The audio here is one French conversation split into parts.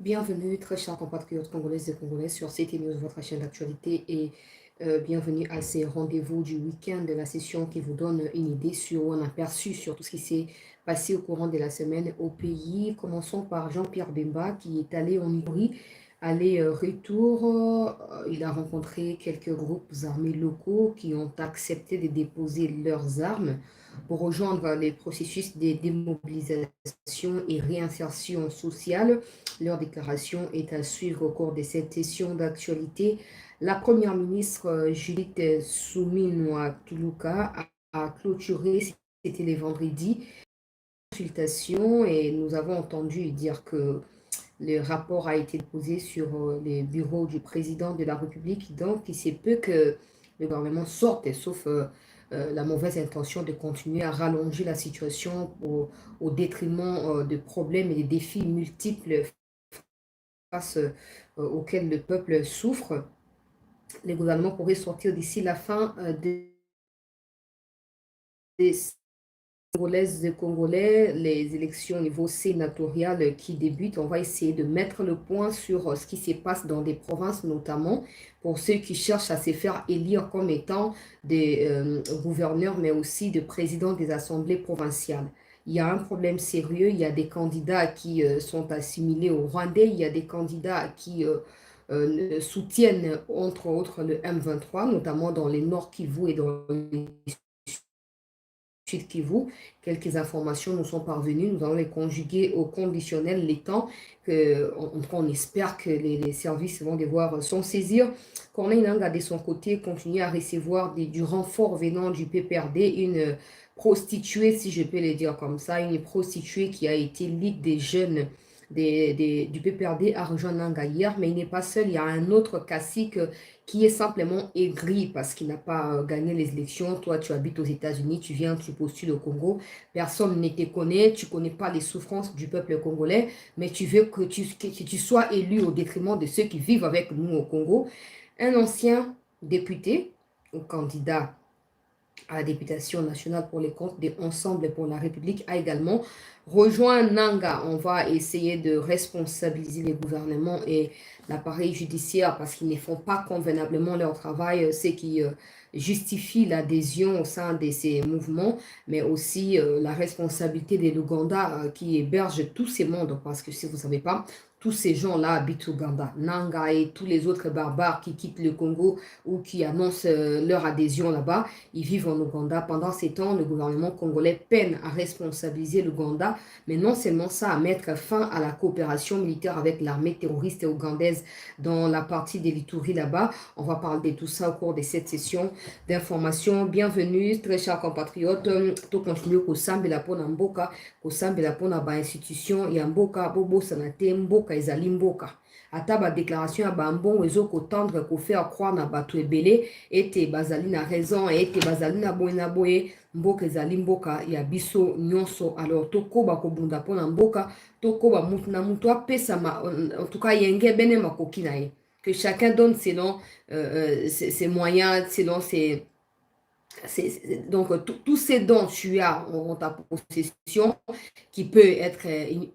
Bienvenue, très chers compatriotes congolaises et congolais, sur CT News, votre chaîne d'actualité, et bienvenue à ces rendez-vous du week-end de la session qui vous donne une idée sur un aperçu sur tout ce qui s'est passé au courant de la semaine au pays. Commençons par Jean-Pierre Bemba qui est allé en Ivry, aller-retour. Il a rencontré quelques groupes armés locaux qui ont accepté de déposer leurs armes pour rejoindre les processus de démobilisation et réinsertion sociale. Leur déclaration est à suivre au cours de cette session d'actualité. La première ministre Judith Suminwa Tuluka a clôturé, c'était les vendredis, consultation, et nous avons entendu dire que le rapport a été déposé sur les bureaux du président de la République. Donc, il se peut que le gouvernement sorte, sauf la mauvaise intention de continuer à rallonger la situation au détriment de problèmes et des défis multiples face auxquels le peuple souffre. Les gouvernements pourraient sortir d'ici la fin des Congolaises et Congolais, les élections au niveau sénatorial qui débutent. On va essayer de mettre le point sur ce qui se passe dans des provinces, notamment pour ceux qui cherchent à se faire élire comme étant des gouverneurs, mais aussi de présidents des assemblées provinciales. Il y a un problème sérieux, il y a des candidats qui sont assimilés aux Rwandais, il y a des candidats qui soutiennent entre autres le M23, notamment dans les Nord Kivu et dans les Sud Kivu. Quelques informations nous sont parvenues, nous allons les conjuguer au conditionnel, les temps que, on espère que les services vont devoir s'en saisir. Corneille Nangaa, de son côté, continue à recevoir du renfort venant du PPRD, une prostituée, si je peux le dire comme ça, une prostituée qui a été ligue des jeunes du PPRD a rejoint Nangaa hier, mais il n'est pas seul, il y a un autre cacique qui est simplement aigri parce qu'il n'a pas gagné les élections. Toi, tu habites aux États-Unis, tu viens, tu postules au Congo, personne ne te connaît, tu ne connais pas les souffrances du peuple congolais, mais tu veux que tu sois élu au détriment de ceux qui vivent avec nous au Congo. Un ancien député ou candidat à la députation nationale pour les comptes de Ensemble pour la République a également rejoint Nangaa. On va essayer de responsabiliser les gouvernements et l'appareil judiciaire parce qu'ils ne font pas convenablement leur travail, ce qui justifie l'adhésion au sein de ces mouvements, mais aussi la responsabilité de l'Ouganda qui héberge tous ces mondes, parce que si vous ne savez pas, tous ces gens-là habitent au Ouganda. Nangaa et tous les autres barbares qui quittent le Congo ou qui annoncent leur adhésion là-bas, ils vivent en Ouganda. Pendant ces temps, le gouvernement congolais peine à responsabiliser l'Ouganda, mais non seulement ça, à mettre fin à la coopération militaire avec l'armée terroriste ougandaise dans la partie de l'Ituri là-bas. On va parler de tout ça au cours de cette session d'information. Bienvenue, très chers compatriotes. Tout continue kosambela pona mboka, kosambela pona ba institution ya mboka, bobo sanate mboka ezali mboka. Ata ba déclaration ya bambon ezo kotendre ko faire croire na bato ebele ete bazali na raison ete bazali na boye na boye. Mboka ezali mboka ya biso nyonso. Alors tokoba kobunda pona mboka, tokoba mutu na mutu apesa en tout cas yenge bene makoki na ye. Que chacun donne selon ses moyens, selon ses donc, tous ces dons tu as en ta possession qui peut être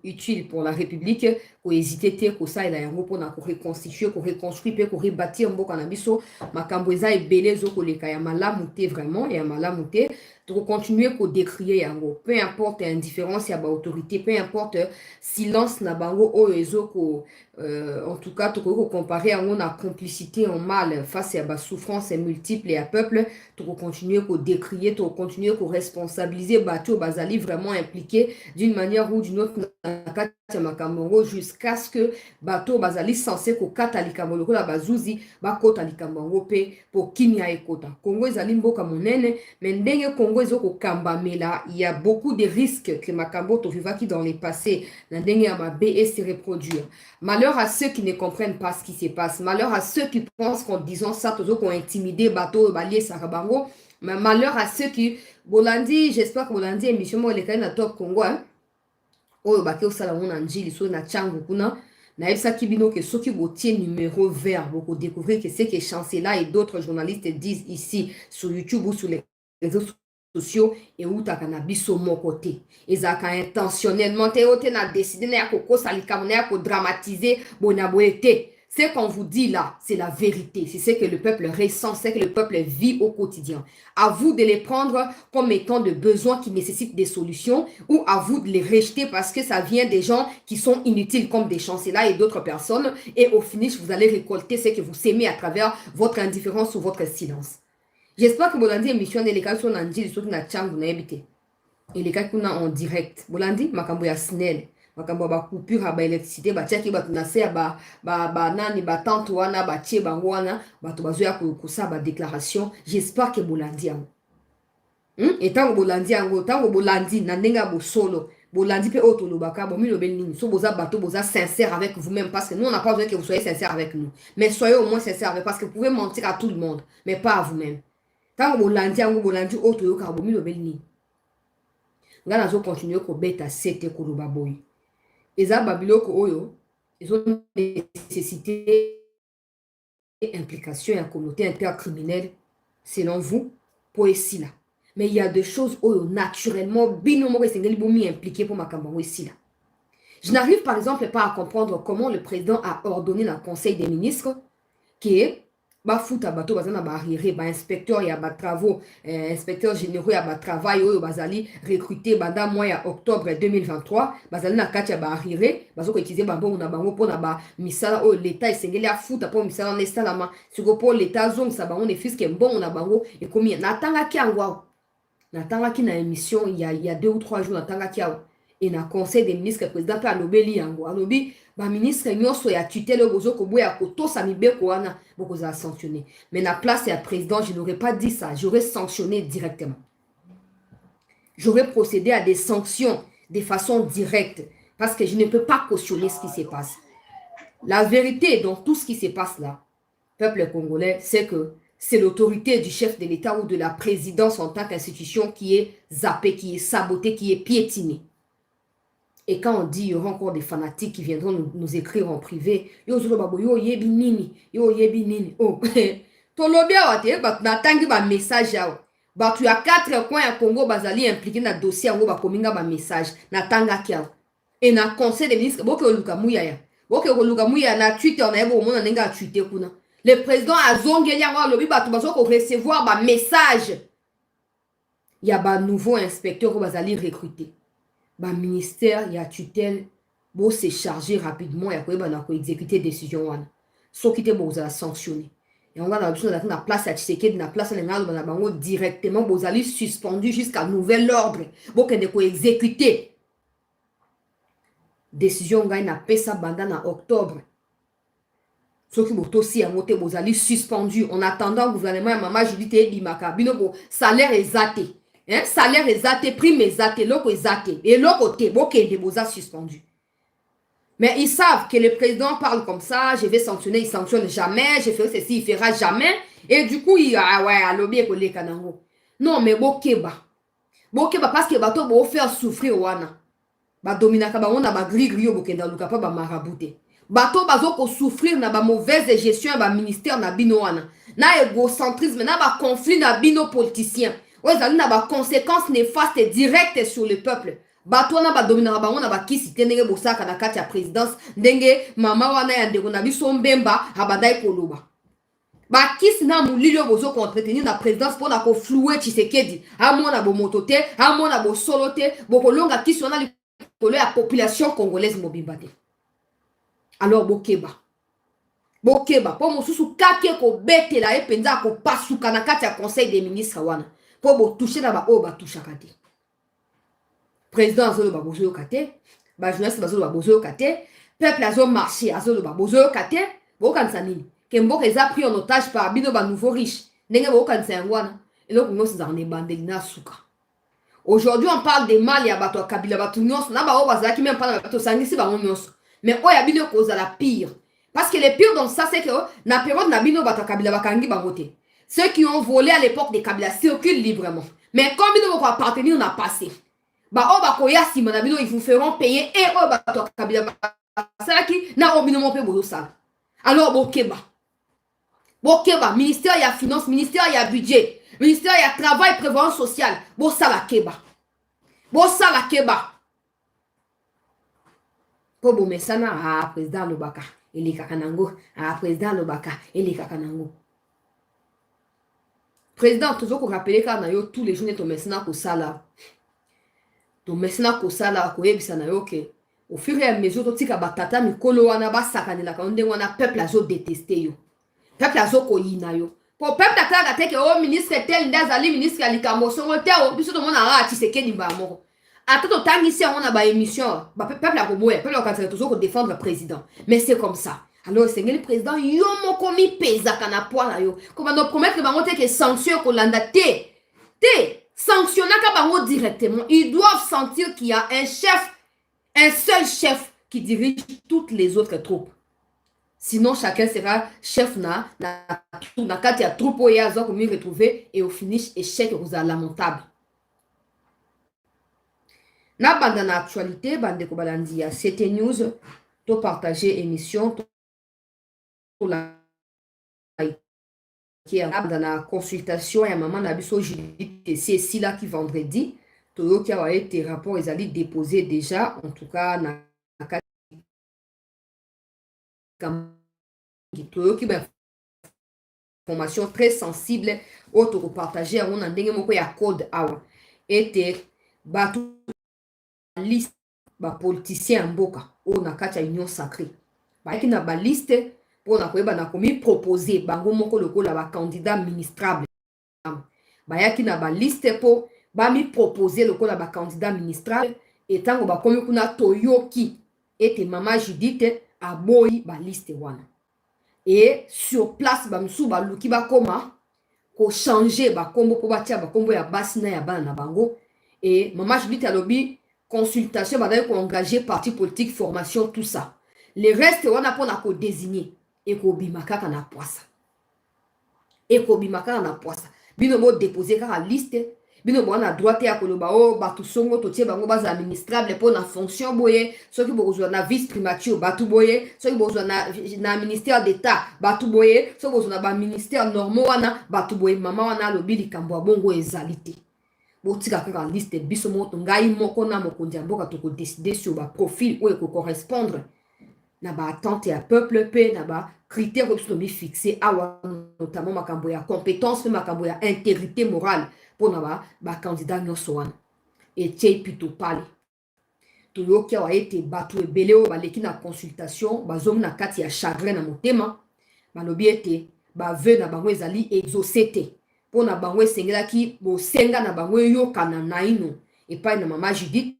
utile pour la République, pour hésiter, pour ça, il a un mot pour reconstituer, pour reconstruire, pour rebâtir mboka na biso, makambo eza ebele zo koleka ya malamu te vraiment, ya malamu te, pour continuer pour décrier yango. Peu importe indifférence ya ba autorité, peu importe silence na bango o ezo ko en tout cas, tu peux comparer à une complicité en mal face à la souffrance multiple et à peuple, tu peux continuer à décrier, tu peux continuer à responsabiliser, tu vas vraiment impliqué d'une manière ou d'une autre jusqu'à ce que bateau bazali censé ko kata likambo la bazuzi ba kota likambo pe pour kimia ekota. Congo ezali mboka monene, mais ndenge Congo ezoko kambamela, il y a beaucoup de risques que makambo to vivaki dans les passés, na ndenge ya mabe et se reproduire. Malheur à ceux qui ne comprennent pas ce qui se passe. Malheur à ceux qui pensent qu'en disant ça, tous ceux qui ont intimidé bateau, balier, sarabango. Mais malheur à ceux qui... Bolandi, j'espère que Bolandi émission, moi, les na top Congo, hein. Oh, bake osala mona njili, so na changu kuna. Na ebsa kibino que ceux qui botiennent numéro vert, vous découvrez que c'est que Chancela et d'autres journalistes disent ici sur YouTube ou sur les réseaux sociaux et où ta cannabis au mon côté. Et ça intentionnellement na décidé na koko salikam na ko dramatiser bonaboete. Ce qu'on vous dit là, c'est la vérité. C'est ce que le peuple ressent, c'est ce que le peuple vit au quotidien. À vous de les prendre comme étant de besoins qui nécessitent des solutions ou à vous de les rejeter parce que ça vient des gens qui sont inutiles comme des chanceliers et d'autres personnes. Et au finish, vous allez récolter ce que vous sémez à travers votre indifférence ou votre silence. J'espère que Bolandi émission de l'école sur Nandi, surtout na Tchang, na habité. Et les cas qu'on a en direct. Bolandi, makambo ya snel. Makambo ba coupure ba électricité, ba tchaki ba tunase ba nani ba tante wana ba tche ba wana, ba to bazoya ko sa ba déclaration. J'espère que Bolandi am. Et tant que Bolandi ango, tant que Bolandi na ndenga bo solo. Bolandi pe auto lobaka, bo mi lobel nini. So boza bateau, boza sincère avec vous-même parce que nous on n'a pas besoin que vous soyez sincère avec nous. Mais soyez au moins sincère avec parce que vous pouvez mentir à tout le monde, mais pas à vous-même. Tant que Bolandi ango, Bolandi auto yoka, bo mi lobel nini. Nga nazo continuer ko beta sete ko loba boy. Eza babiloko oyo, ils ont nécessité implication et un communauté intercriminelle, selon vous, pour ici là. Mais il y a des choses oyo naturellement binomo esengeli bomi impliqué pour makambo ici là. Je n'arrive par exemple pas à comprendre comment le président a ordonné dans le Conseil des ministres que ba futa bato bazana ba arriéré ba inspecteur ya ba travaux inspecteur généraux ya ba travail oyo bazali recruté banda mois ya octobre 2023 bazali na kati ya ba arriéré bazoko utiliser ba bongo na bango pona ba misala oyo l'état esengeli a futa po misala na estalama siko po l'état zong sa bango ne fiske mbongo na bango et combien natanga ki angwa natanga ki na émission il y a 2 ou 3 jours natanga ki et na conseil des ministres président pe alobeli yango alobi ba ministre nyonso ya tutelle bozo ko boya ko to sa mibeko wana boko za sanctionner. Mais na place ya président, je n'aurais pas dit ça, j'aurais sanctionné directement. J'aurais procédé à des sanctions de façon directe parce que je ne peux pas cautionner ce qui se passe. La vérité dans tout ce qui se passe là, peuple congolais, c'est que c'est l'autorité du chef de l'État ou de la présidence en tant qu'institution qui est zappée, qui est sabotée, qui est piétinée. Et quand on dit il y aura encore des fanatiques qui viendront nous écrire en privé, yo zolo yo yebi nini, yo yebi nini. Oh, tolobia wate, bat na tangi ba message yao. Bat tu as 4 coins à Congo bazali impliqué dans le dossier ngo ba kominga ba message na tanga kiao. Et na conseil des ministres boke oluka muya ya. Boke oluka muya na Twitter na ebo mona nenga Twitter kuna. Le président a zongeli yango lobi bat bazo ko recevoir ba message. Il y a ba nouveau inspecteur bazali recruté. Ba ministère ya tutelle bo se charger rapidement ya koyeba na ko exécuter décision wana so kite bo za sanctionner et on va dans la place à Tshisekedi na place na ngalo na bango directement bo zali suspendu jusqu'à nouvel ordre bo kende ko exécuter décision ngai na pesa banda na octobre so ki bo tosi ya moté bo zali suspendu en attendant gouvernement ya mama Judith Ebimaka bino bo salaire exacté. Hein, salaire exacté, prime exacté, loko exacté. Et l'autre côté, ok, des beaux suspendu. Mais ils savent que le président parle comme ça, je vais sanctionner, il sanctionne jamais, je fais ceci, il fera jamais. Et du coup, il ah ouais, alobie pour les kanango. Non, mais bokeba. Bokeba parce que bato bo faire souffrir wana. Ba dominaka ba ona ba gri-gri bokenda luka pa ba marabouté. Bato bazo ko souffrir na ba mauvaise gestion ba ministère na bino wana. Na égocentrisme, na ba conflit na bino politicien. Ouais, ça a des conséquences néfastes et directes sur le peuple. Bato na ba dominera bango na ba kisi tenenge bosaka na kati ya présidence ndenge mama wana ya ndeko na biso mbemba abandai koloba. Ba kisi na mulilo bozo ko entretenir na présidence pour na ko flouer Tshisekedi. Amona bo motote, amona bo solote, boko longa kisi wana likolo ya population congolaise mobimba te. Alors bokeba. Bokeba po mosusu kake ko betela e penza ko pasuka na kati ya conseil des ministres wana. Pour toucher la ba o ba toucha kate. Président azolo ba bozo kate, ba journaliste bazolo ba bozo kate, peuple azo marché azolo ba bozo kate, bo kanisa nini? Kembo keza pris en otage par bino ba nouveau riche. Ndenge bo kanisa ngwana, eloko nyonso za ne bandeli na suka. Aujourd'hui on parle des mal ya bato kabila bato nyonso na ba o bazaki même pas na bato sangisi ba nyonso. Mais o ya bino koza la pire. Parce que le pire dans ça c'est que na période na bino bato kabila bakangi bangote. Ceux qui ont volé à l'époque des Kabila circulent librement. Mais comme ils vont appartenir, on a passé. Bah, oh, bah, koya si manabino, ils vous feront payer et oh, bah, Kabila, ça qui n'a obino mon peu ça. Alors, bon, keba. Bokeba, ministère ya finance, ministère ya budget, ministère ya travail, prévoyance sociale. Bosala keba. Bosala keba. Po bomesana président Lobaka. Ele kakanango. Président Lobaka. Ele kakanango. Président, toujours qu'on rappelle quand tous les jours, ton messina ko sala. Ton messina ko sala ko yebisa na yo ke. Au fur et à mesure, to tika batata mikolo wana ba sakanela ka onde wana peuple azo détester yo. Peuple azo ko yina yo. Pour peuple ataka te ke o ministre tel ndazali ministre ya likambo songo te o biso to mona ra Tshisekedi ba moko. Ata to tangisi on a ba émission, ba peuple a ko boya, peuple ka toujours ko défendre le président. Mais c'est comme ça. Alors, c'est le président, yo moko mi pesa kana poala yo. Comme on promettre bango te que sanction ko landa te. Sanctionnaka bango directement. Ils doivent sentir qu'il y a un chef, un seul chef qui dirige toutes les autres troupes. Sinon, chacun sera chef na kati ya troupe oyo azo komi retrouver et au finish échec rosa lamentable. Na banda na actualité, bande ko balandi ya CT News, to partager émission pour la qui est dans la consultation et maman nabiso Judith c'est ici là qui vendredi tout qui a été rapport ils allaient déposer déjà en tout cas na tout qui information très sensible auto partager on a ndenge moko ya code awa était batu liste ba politicien mboka o na kati ya union sacrée ba ki na ba liste pour na koyeba na komi proposer bango moko lokola ba candidat ministrable bayaki na ba liste po ba mi proposer lokola ba candidat ministrable etango ba komi kuna toyoki ete mama Judith aboyi ba liste wana et sur place ba msu ba luki ba koma ko changer ba kombo po batia ba kombo ya basi na ya bana na bango et mama Judith alobi consultation ba ko engager parti politique formation tout ça les restes wana pona ko désigner et ko bimakaka na poisa bino mo déposer ka liste bino bo na droite ya koloba o batu songo to tie bango baza administrable pour na fonction boye soki bozwa na vice primature batu boye soki bozwa na ministère d'état batu boye soki bozwa na ba ministère normaux wana batu boye mama wana lobi likambo bongo ezalite botika ka liste biso moto ngai moko na mokonzi mboka to ko décider sur ba profil ou ko correspondre na ba attente ya peuple pe na ba critères que nous fixés awa notamment makambo ya compétence makambo ya intégrité morale pour na ba candidat nyonso wana et tie plutôt pale to yoki awa ete batu ebele o baleki na consultation bazomu na kati ya chagrin na motema balobi ete ba vœu na bango ezali exaucé te pour na bango esengelaki bosenga na bango yokana naino epai na mama Judith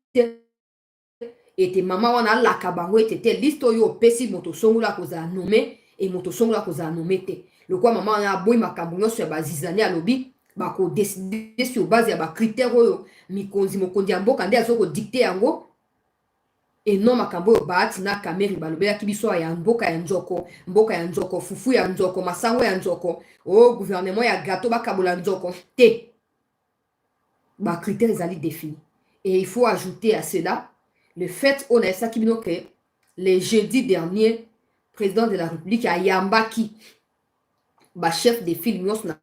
ete mama wana laka bango ete te liste oyo opesi moto songola kozala nommé et moto songola kozala nommé te lokwa mama wana aboyi makambo nyonso ya bazizani alobi bako décider sur base ya ba critères oyo mokonzi ya mboka nde azoko dicter yango et non makambo oyo baati na kameri balobelaki biso ya mboka ya nzoko fufu ya nzoko masango ya nzoko o gouvernement ya gâteau bakabola nzoko te ba critères ezali définis et il faut ajouter à cela le fait on a ça qui que le jeudi dernier président de la République a yambaki ba chef de file nyonso na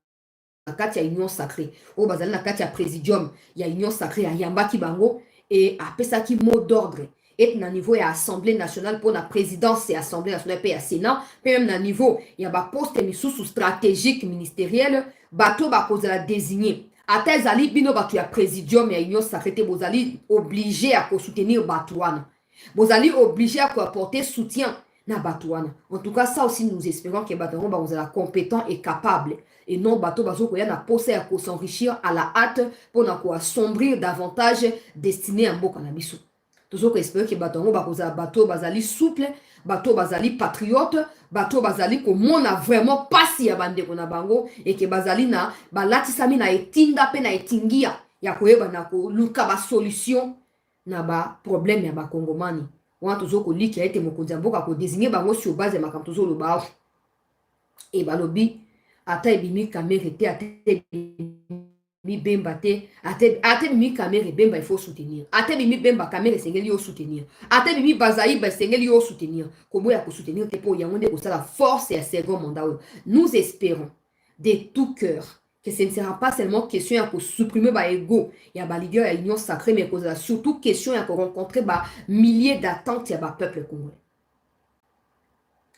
kati ya union sacrée o bazali na kati ya présidium ya union sacrée a yambaki bango et apesaki mot d'ordre et na niveau ya assemblée nationale pour la présidence et assemblée nationale pe ya sénat pe même na niveau ya ba poste misusu stratégique ministériel bato ba kozala désigner ata ezali bino bato ya présidium ya union sacrée te bozali obligé à soutenir bato wana bozali obligé à apporter soutien na bato wana en tout cas ça aussi nous espérons que bato ba kozala compétent et capable et non bato bazo koya na posa ya ko s'enrichir à la hâte pour na ko assombrir davantage destiné à mboka na biso toujours espérer que bato ba kozala bato bazali souple bato bazali patriote bato bazali komona vraiment pasi ya bandeko na bango et que bazali na balatisami na etinda pe na etingia ya koyeba na koluka ba solution na ba problème ya ba kongomani wana toujours koliki ya ete mokonzi ya mboka ko désigner bango sur base ya makambo toujours loba et balobi ata ebimi kamere te ata mi bemba te ate mi kamere bemba il faut soutenir ate mi bemba kamere sengeli yo soutenir ate mi bazaï ba sengeli yo soutenir kobo ya ko soutenir te po yango nde ko sala force ya second mandat. Nous espérons de tout cœur que ce ne sera pas seulement question ya ko supprimer ba ego ya ba leader ya union sacrée, mais que surtout question ya ko rencontrer ba milliers d'attentes ya ba peuple congolais,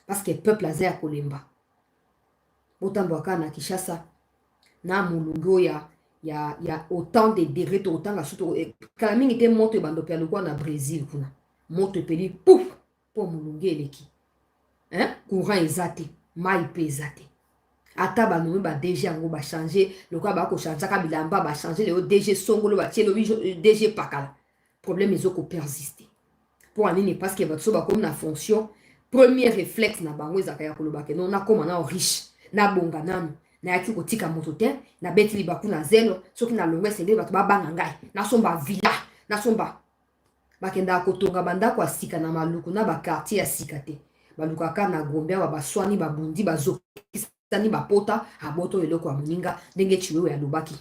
parce que peuple azaya kolemba botambo aka na Kinshasa na mulungu ya autant de degrés autant la surtout kala mingi te moto bando pe lokwa na Brésil kuna moto peli pouf po mulungu eleki courant ezate mai pe ezate ata banomi ba DG yango ba changer lokwa ba ko changer ka bilamba ba changer le DG songolo ba tielo DG pakala problème ezoko persister pour anini, parce que bato ba comme na fonction premier réflexe na bango ezaka ya koloba ke non na koma na riche na bonga nanu na yaki kotika moto te na beti libaku na zelo soki na longwe sende bato babanga ngai na somba villa na somba bakenda kotonga bandako ya sika na maluku na bakartier ya sika te balukaka na Gombe wa baswani babundi bazokisani bapota aboto eloko ya moninga ndenge chiwewe ya lobaki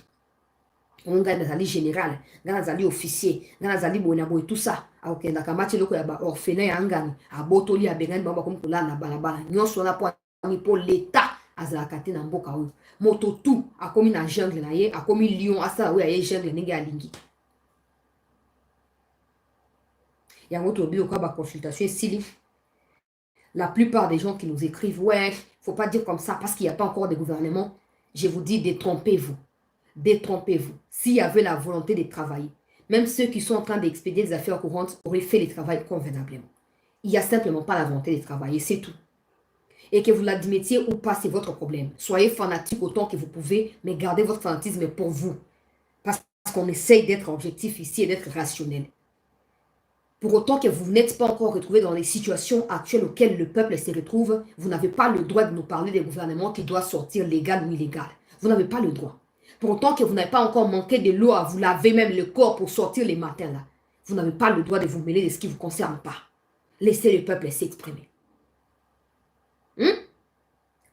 ngai nazali général ngai nazali officier ngai nazali boye boye tout ça akokendaka mati eloko ya baorphelin ya ngani abotoli abengani bango bakomi kolala na balabala nyonso wana po l'état azalaka te na mboka oyo moto tu akomi na jungle na ye akomi lion asala oyo aye jungle ndenge alingi yango tolobi lokola baconsultation esili. La plupart des gens qui nous écrivent ouais faut pas dire comme ça parce qu'il n'y a pas encore de gouvernement, je vous dis détrompez-vous. Détrompez-vous. S'il y avait la volonté de travailler, même ceux qui sont en train d'expédier des affaires courantes auraient fait le travail convenablement. Il n'y a simplement pas la volonté de travailler, c'est tout. Et que vous l'admettiez ou pas, c'est votre problème. Soyez fanatique autant que vous pouvez, mais gardez votre fanatisme pour vous. Parce qu'on essaye d'être objectif ici et d'être rationnel. Pour autant que vous n'êtes pas encore retrouvé dans les situations actuelles auxquelles le peuple se retrouve, vous n'avez pas le droit de nous parler des gouvernements qui doivent sortir légal ou illégal. Vous n'avez pas le droit. Pour autant que vous n'avez pas encore manqué de l'eau à vous laver même le corps pour sortir les matins là, vous n'avez pas le droit de vous mêler de ce qui ne vous concerne pas. Laissez le peuple s'exprimer.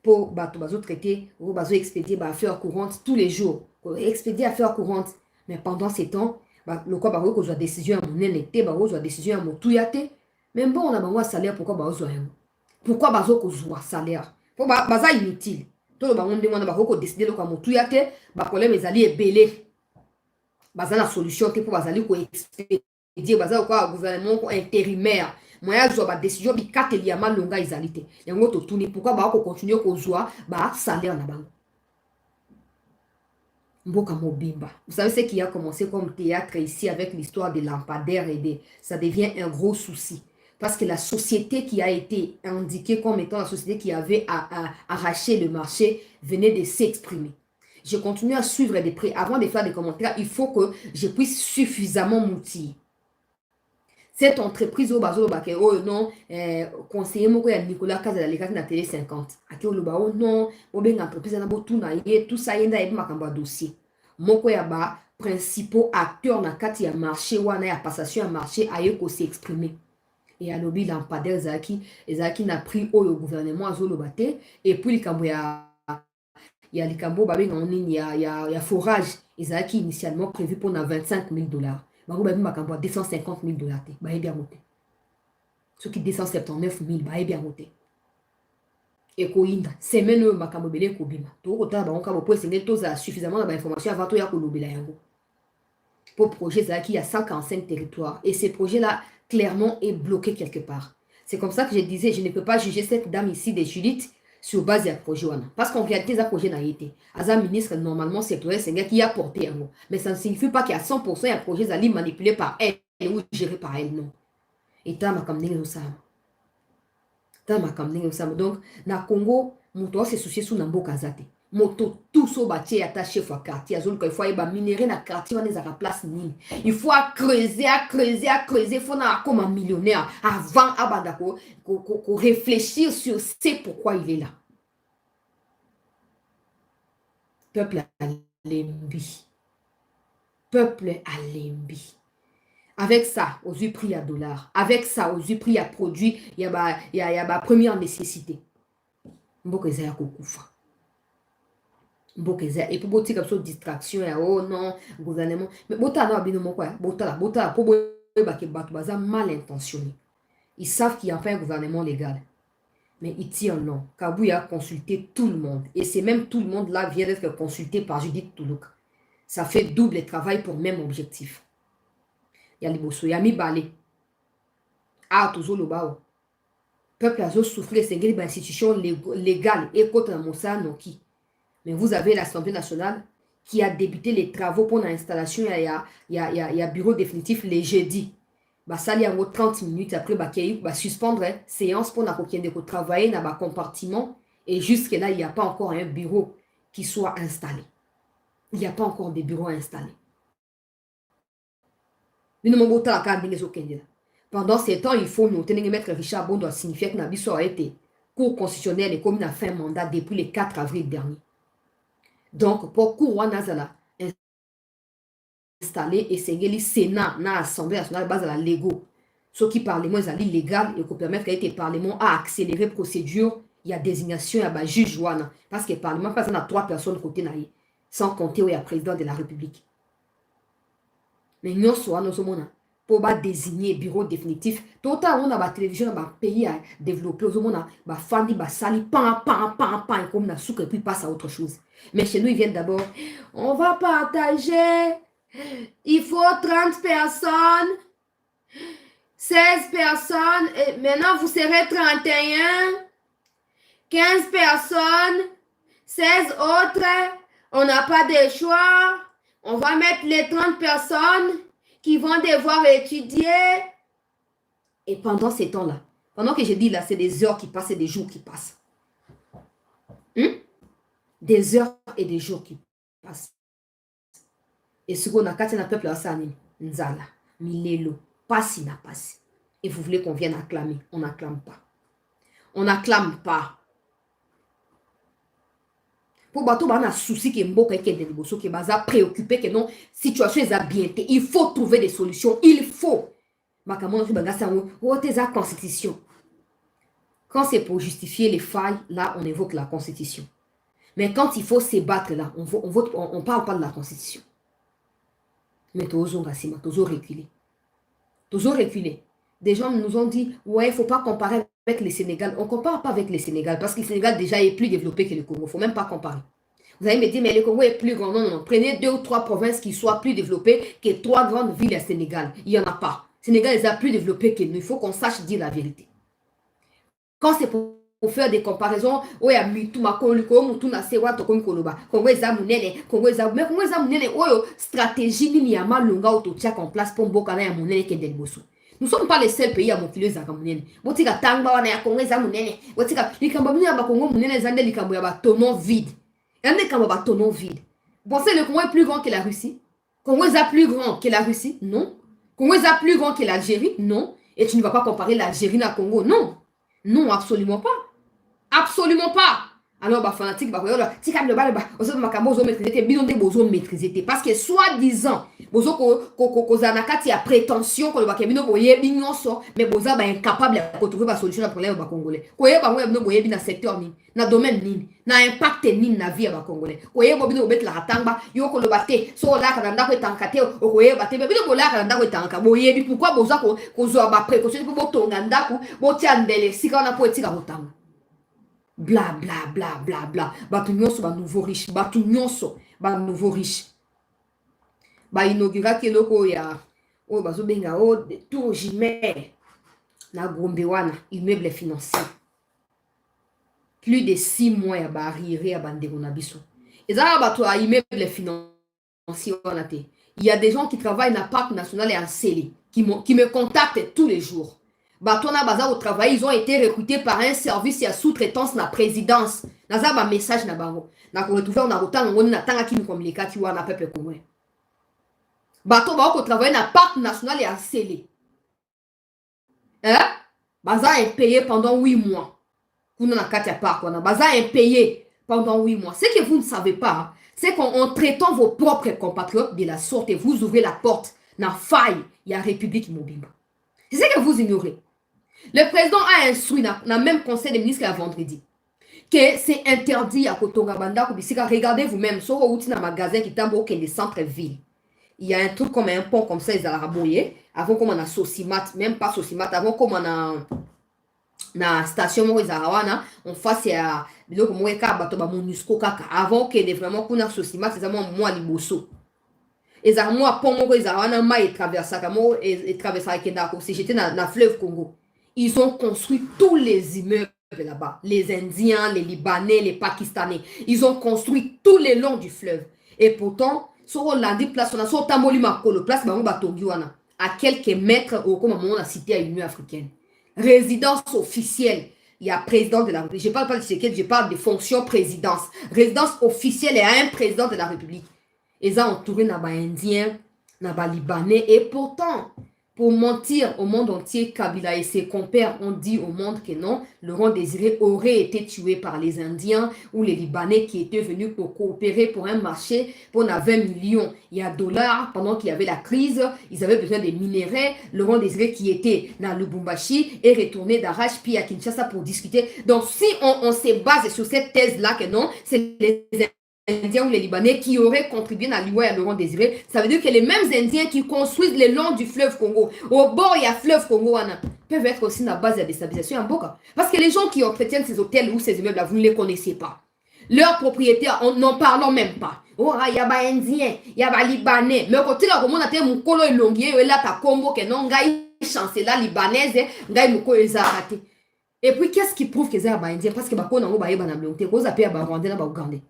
Pour traiter, ou expédier affaires courantes tous les jours. Expédier affaires courantes. Mais pendant ces temps, le quoi qu'on soit décision à mon été, soit décision à mon tuyate. Même bon, on a un salaire, pourquoi pourquoi qu'on soit salaire? Pour baza inutile. Tout le monde demande à décider de mon tuyate, problème est allé belé. Baza la solution pour bazali ko expédier, baza quoi gouvernement intérimaire. Moi ya zo ba décision bi kateli ya malonga izalité. Yango to tourner pourquoi ko continuer ko zoa salaire na bango. Mboka Mobimba. Vous savez ce qui a commencé comme théâtre ici avec l'histoire des lampadaires et ça devient un gros souci. Parce que la société qui a été indiquée comme étant la société qui avait arraché le marché venait de s'exprimer. Je continue à suivre de près. Avant de faire des commentaires, il faut que je puisse suffisamment m'outiller. Cette entreprise au bazo baké oh non conseiller moko ya Nicolas Kazaleka na télé 50 aki oloba oh non obenga entreprise na botu na ye tout ça yenda et makamba dossier moko ya ba principaux acteurs na kati ya marché wana ya passation ya marché aye ko s'exprimer et alobi lampadaire ezaki na prix au gouvernement azoloba te et puis likambo ya likambo babenga nini ya forage ezaki initialement prévu pour na $25,000. Bango babi makambo $250,000 te baye bien moté. Ceux qui 279,000 baye bien moté. Et koinda semaine makambo belé ko bima. To ko ta bango ka bo posé toza suffisamment na ba information avant to ya ko lobela yango. Pour projet ça qui a 145 territoires et ces projets là clairement est bloqué quelque part. C'est comme ça que je disais je ne peux pas juger cette dame ici de Judith sur base d'un projet. Parce qu'en réalité, ce projet n'a été. As un ministre, normalement, c'est un gars qui a porté un mot. Mais ça ne signifie pas qu'à 100%, un projet est manipulé par elle ou géré par elle, non. Et tant ma comme donc, na Congo, mon toit se soucier sous Nambo Kazate. Moto tout so bâti attaché fois quartier. Azul il faut y minérer na quartier, on est à la place ni. Il faut creuser. Il faut na comme un millionnaire avant abadako ko réfléchir sur c'est pourquoi il est là. Peuple à Lembi. Peuple à Lembi. Avec ça, aux yeux prix à dollars. Avec ça, aux yeux prix à produits, il y a première nécessité. Mboko ezaya kokufa. Et pour beaucoup comme ça distraction oh non gouvernement mais bota non abino quoi bota pour mal intentionné. Ils savent qu'il n'y a pas un gouvernement légal. Mais ils tirent non. Kabou a consulté tout le monde. Et c'est même tout le monde là vient d'être consulté par Judith Toulouk. Ça fait double travail pour même objectif. Il y a les bosso, il y a mis balé. Ah, toujours le bas. Peuple a souffert, c'est une institution légale et contre la Moussa Noki. Mais vous avez l'Assemblée nationale qui a débuté les travaux pour l'installation. Il y a bureau définitif les jeudis. Bah, ça y a 30 minutes après, bah, suspendre séance pour travailler dans le compartiment. Et jusque là, il n'y a pas encore un bureau qui soit installé. Il n'y a pas encore de bureau installé. Pendant ces temps, il faut noter que Maître Richard Bon doit signifier que Nabiso a été cour constitutionnelle et comme il a fait un mandat depuis le 4 avril dernier. Donc, pour Cour Nazala installé et c'est le Sénat, l'Assemblée nationale base à la Lego. Ce qui parlement est illégal et qui permet que le Parlement a accéléré la procédure, il y a désignation, il y a juge parce que le Parlement passe à 3 personnes côté naïe, sans compter où il y a président de la République. Mais nous sommes pour désigner bureau définitif. Tout le temps, on a la télévision dans le pays à développer. On a la famille, la sali, pan, comme la soupe et puis passe à autre chose. Mais chez nous, ils viennent d'abord. On va partager. Il faut 30 personnes. 16 personnes. Et maintenant, vous serez 31. 15 personnes. 16 autres. On n'a pas de choix. On va mettre les 30 personnes qui vont devoir étudier. Et pendant ces temps-là, pendant que je dis là, c'est des heures qui passent et des jours qui passent. Des heures et des jours qui passent. Et ce qu'on a quand un peuple à ça, Nzala, Milelo, passi na passi. Et vous voulez qu'on vienne acclamer? On n'acclame pas. On n'acclame pas. Pour bateau, on a un souci qui est mboka et qui est déliboso, qui est préoccupé que non, situation est bien. Il faut trouver des solutions. Il faut. La constitution. Quand c'est pour justifier les failles, là, on évoque la constitution. Mais quand il faut se battre, là, on parle pas de la constitution. Mais toujours reculer. Toujours reculer. Des gens nous ont dit, ouais, il ne faut pas comparer avec le Sénégal. On ne compare pas avec le Sénégal parce que le Sénégal déjà est plus développé que le Congo. Il ne faut même pas comparer. Vous allez me dire, mais le Congo est plus grand. Non, non, non. Prenez 2 ou 3 provinces qui soient plus développées que 3 grandes villes à Sénégal. Il n'y en a pas. Le Sénégal est plus développé que nous. Il faut qu'on sache dire la vérité. Quand c'est pour faire des comparaisons, oh, ya mitu makoliko, mutu na sewa tokon koloba. Congo eza munene, Congo eza munene, oh, stratégie ni ya malunga autotia en place pour mbokana ya munene ke delboso. Nous ne sommes pas les seuls pays à mokiler za kamunene. Botika tangba wana ya Congo eza munene. Botika likambo mini ya ba Congo munene zande likambo ya ba tonneau vide. Yande likambo ba tonneau vide. Vous pensez le Congo est plus grand que la Russie? Congo est plus grand que la Russie? Non. Congo est plus grand que l'Algérie? Non. Et tu ne vas pas comparer l'Algérie à Congo? Non. Non, absolument pas. Absolument pas. Alors, bah, fanatique, bah, maîtriser. Parce que, soi-disant, bozo ko zanakati a prétention que le bakemino boye bignonso, mais boza ba incapable de trouver la solution à problème ba congolais. Koye ba mo no boye bi na secteur ni, na domaine ni, na impact ni na vie ba congolais. Koye bo bino bet la ratanga, yo ko le baté, so la ka ndako etankate, o koye baté, bino bo la ka ndako etanka. Boye bi pourquoi boza ko zo ba précaution pour botonga ndako, botia ndele, sika na po etika botanga. Bla bla bla bla bla. Batu nyonso ba nouveau riche. Batu nyonso ba nouveau riche. Ba inaugura keloko ya. Oh bazo benga oh tour Jimer. Na Gombe wana immeuble financier. Plus de 6 mois ya ba arriéré ya bandeko na biso. Ezala bato ya immeuble financier wana te. Il y a des gens qui travaillent dans le parc national et en Célé qui me contactent tous les jours. Batona baza au travail, ils ont été recrutés par un service et sous-traitance na présidence. Naza ba message na bango. Na ko retrouver on a autant ngoni na tanga ki mi komileka ti wana peuple congolais. Bato ba ko travailler na parc national et en Célé. Baza impayé pendant 8 mois. Kuna na katia parc wana baza impayé pendant 8 mois. Ce que vous ne savez pas, c'est qu'en traitant vos propres compatriotes de la sorte, vous ouvrez la porte na faille, il y a République Mobimba. C'est ce que vous ignorez. Le président a instruit dans le même conseil des ministres à vendredi que c'est interdit à Kotonga Banda Kubisika. Regardez vous-même, sur un magasin qui est dans les centres-villes. Il y a un truc comme un pont comme ça, ils allaient avant comme on a Sosimat, même pas Sosimat, avant comme on a na station mo ezalawana on face ya biloko mo eka bato ba MONUSCO kaka avant que de vraiment kuna Sosimat c'est vraiment moi liboso ezala moi pont moko ezalawana mai traversaka mo et traversaka kenda ko si j'étais na fleuve Congo. Ils ont construit tous les immeubles là-bas, les Indiens, les Libanais, les Pakistanais, ils ont construit tout le long du fleuve. Et pourtant sur Hollande place on a sur Tamboli Makolo place bango batongi wana à quelques mètres au comme on a cité à l'Union africaine. Résidence officielle, il y a président de la République. Je ne parle pas de séquelles, je parle de fonction présidence. Résidence officielle, il y a un président de la République. Ils ont entouré les Indiens, les Libanais. Et pourtant, pour mentir au monde entier, Kabila et ses compères ont dit au monde que non, Laurent Désiré aurait été tué par les Indiens ou les Libanais qui étaient venus pour coopérer pour un marché pour 20 millions de dollars pendant qu'il y avait la crise. Ils avaient besoin des minéraux. Laurent Désiré qui était dans Lubumbashi est retourné d'Arrache puis à Kinshasa pour discuter. Donc si on se base sur cette thèse-là que non, c'est les Indiens ou les Libanais qui auraient contribué à l'Ivoire et à Laurent Désiré, ça veut dire que les mêmes Indiens qui construisent le long du fleuve Congo, au bord il y a fleuve Congo, peuvent être aussi la base de la déstabilisation en Boka. Parce que les gens qui entretiennent ces hôtels ou ces immeubles-là, vous ne les connaissez pas. Leurs propriétaires, n'en parlons même pas. Oh, il y a des Indiens, il y a des Libanais. Mais quand tu as dit mon colo est longué, et là, tu as combo que non, il chancela libanaise, il moko ezarate. Et puis, qu'est-ce qui prouve que c'est des Indiens? Parce que bah, on a un peu de Rwandais, Ougandais.